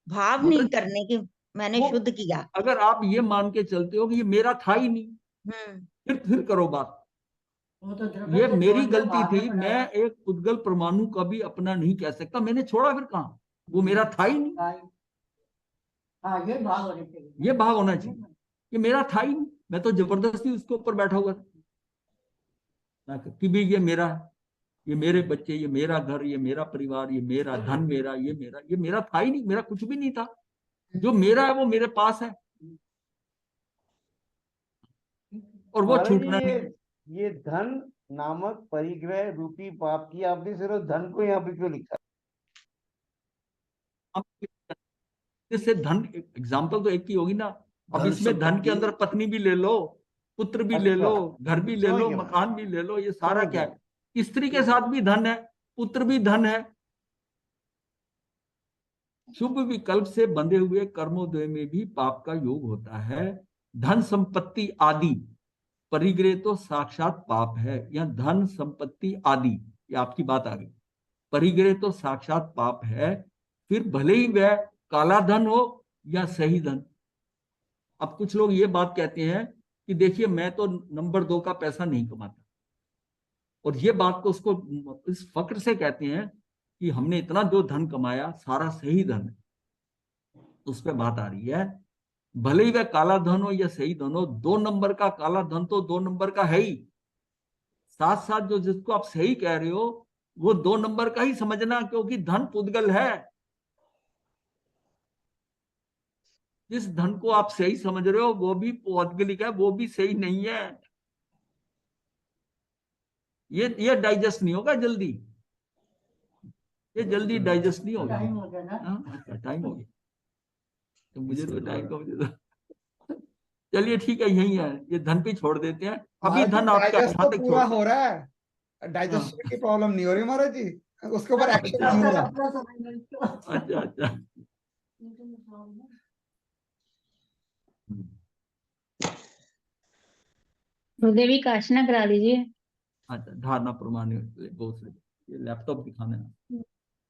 Speaker 7: भाव नहीं करने की मैंने
Speaker 1: वो-
Speaker 7: शुद्ध किया।
Speaker 1: अगर आप ये मान के चलते हो कि ये मेरा था ही नहीं, फिर करो बात। ये मेरी गलती थी, मैं एक पुद्गल परमाणु का भी अपना नहीं कह सकता, मैंने छोड़ा फिर कहां? वो मेरा था ही नहीं। ये भाव होना चाहिए कि मेरा था ही नहीं, मैं तो जबरदस्ती उसके ऊपर बैठा हुआ था कि भी ये मेरा है, ये मेरे बच्चे, ये मेरा घर, ये मेरा परिवार, ये मेरा धन, ये मेरा था ही नहीं, मेरा कुछ भी नहीं था। जो मेरा है वो मेरे पास है, और वो
Speaker 8: महाराज
Speaker 1: छूटना
Speaker 8: जी,
Speaker 1: नहीं।
Speaker 8: ये धन नामक परिग्रह रूपी पाप की आपने सिर्फ धन को यहाँ पे क्यों लिखा?
Speaker 1: इससे धन, एग्जाम्पल तो एक ही होगी ना। अब
Speaker 3: धन
Speaker 1: इसमें धन के
Speaker 3: संपत्ति।
Speaker 1: अंदर पत्नी भी ले लो, पुत्र भी ले
Speaker 8: अच्छा,
Speaker 1: लो, घर भी ले
Speaker 8: समझ
Speaker 1: लो,
Speaker 8: गया।
Speaker 1: मकान भी ले लो, ये सारा
Speaker 8: समझ
Speaker 1: क्या
Speaker 8: गया।
Speaker 1: है? स्त्री के साथ भी धन है, पुत्र भी धन है। शुभ विकल्प से बंधे हुए कर्मोदय में भी पाप का योग होता है। धन संपत्ति आदि परिग्रह तो साक्षात पाप है। या धन संपत्ति आदि, ये आपकी बात आ गई। परिग्रह तो साक्षात पाप है, फिर भले ही वह काला धन हो या सही धन। अब कुछ लोग ये बात कहते हैं कि देखिए मैं तो नंबर 2 का पैसा नहीं कमाता, और ये बात को उसको इस फक्र से कहते हैं कि हमने इतना जो धन कमाया सारा सही धन है। उस पर बात आ रही है, भले ही वह काला धन हो या सही धन हो, 2 नंबर का काला धन तो 2 नंबर का है ही, साथ साथ जो जिसको आप सही कह रहे हो वो 2 नंबर का ही समझना, क्योंकि धन पुद्गल है। जिस धन को आप सही समझ रहे हो वो भी पौद्गलिक है, वो भी सही नहीं है। ये डाइजेस्ट नहीं होगा जल्दी, ये जल्दी डाइजेस्ट नहीं होगा।
Speaker 4: टाइम हो गया ना।
Speaker 1: अच्छा टाइम हो गया, तो मुझे तो टाइम का मुझे तो चलिए ठीक है, यही है, ये धन पे छोड़ देते हैं। अभी धन आपका
Speaker 2: डाइजेस्ट
Speaker 1: यहाँ
Speaker 2: तो
Speaker 1: तक
Speaker 2: पूरा
Speaker 1: छोड़,
Speaker 2: हो रहा है, डाइजेशन की प्रॉब्लम नहीं हो रही महाराज जी, उसके ऊपर एक्शन नहीं हो रहा।
Speaker 4: अपना समझ लो।
Speaker 1: अच्छा अच्छा।
Speaker 9: गुरुदेवी का आसना करा लीजिए।
Speaker 1: अच्छा धारणा प्रमाण ये लैपटॉप दिखाना है,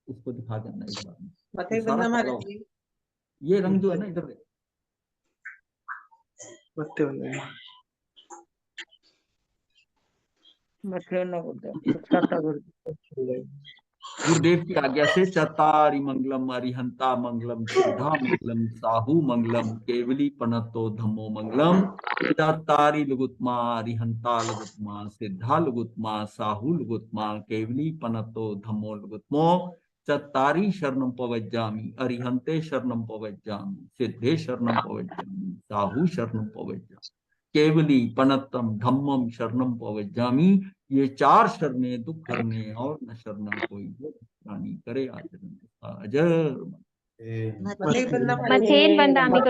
Speaker 1: उसको दिखा देना एक बार में।
Speaker 10: मथे
Speaker 1: ये सारा
Speaker 10: बंदा
Speaker 1: काला
Speaker 10: महाराज
Speaker 1: हो।
Speaker 10: जी,
Speaker 1: ये रंग जो है ना इधर देख।
Speaker 10: मथे बंदा
Speaker 5: मथे न गुरुदेव, छाता गुरुदेव।
Speaker 1: गुरुदेव की आज्ञा से चतारी मंगलम अरिहंता मंगलम सिद्धा मंगलम साहू मंगलम केवली पनतो धम्मो मंगलम। चतारी लुगुत्मा अरिहंता लुगुत्मा सिद्धा लुगुत्मा साहू लुगुत्मा केवली पनतो धम्मो लुगुत्मो। चतारी शरणम पवज्जामि अरिहंते शरणम पवज्जामि सिद्धे शरणम पवज्जामि साहू शरणम पवज्जामि केवली पनतम धम्मम शरणम पवज्जामि। ये 4 शरणें दुख करने और न शरणा कोई जो प्राणी करे आचरण अजर।
Speaker 10: मथे बंदा
Speaker 9: मथेन बंदामी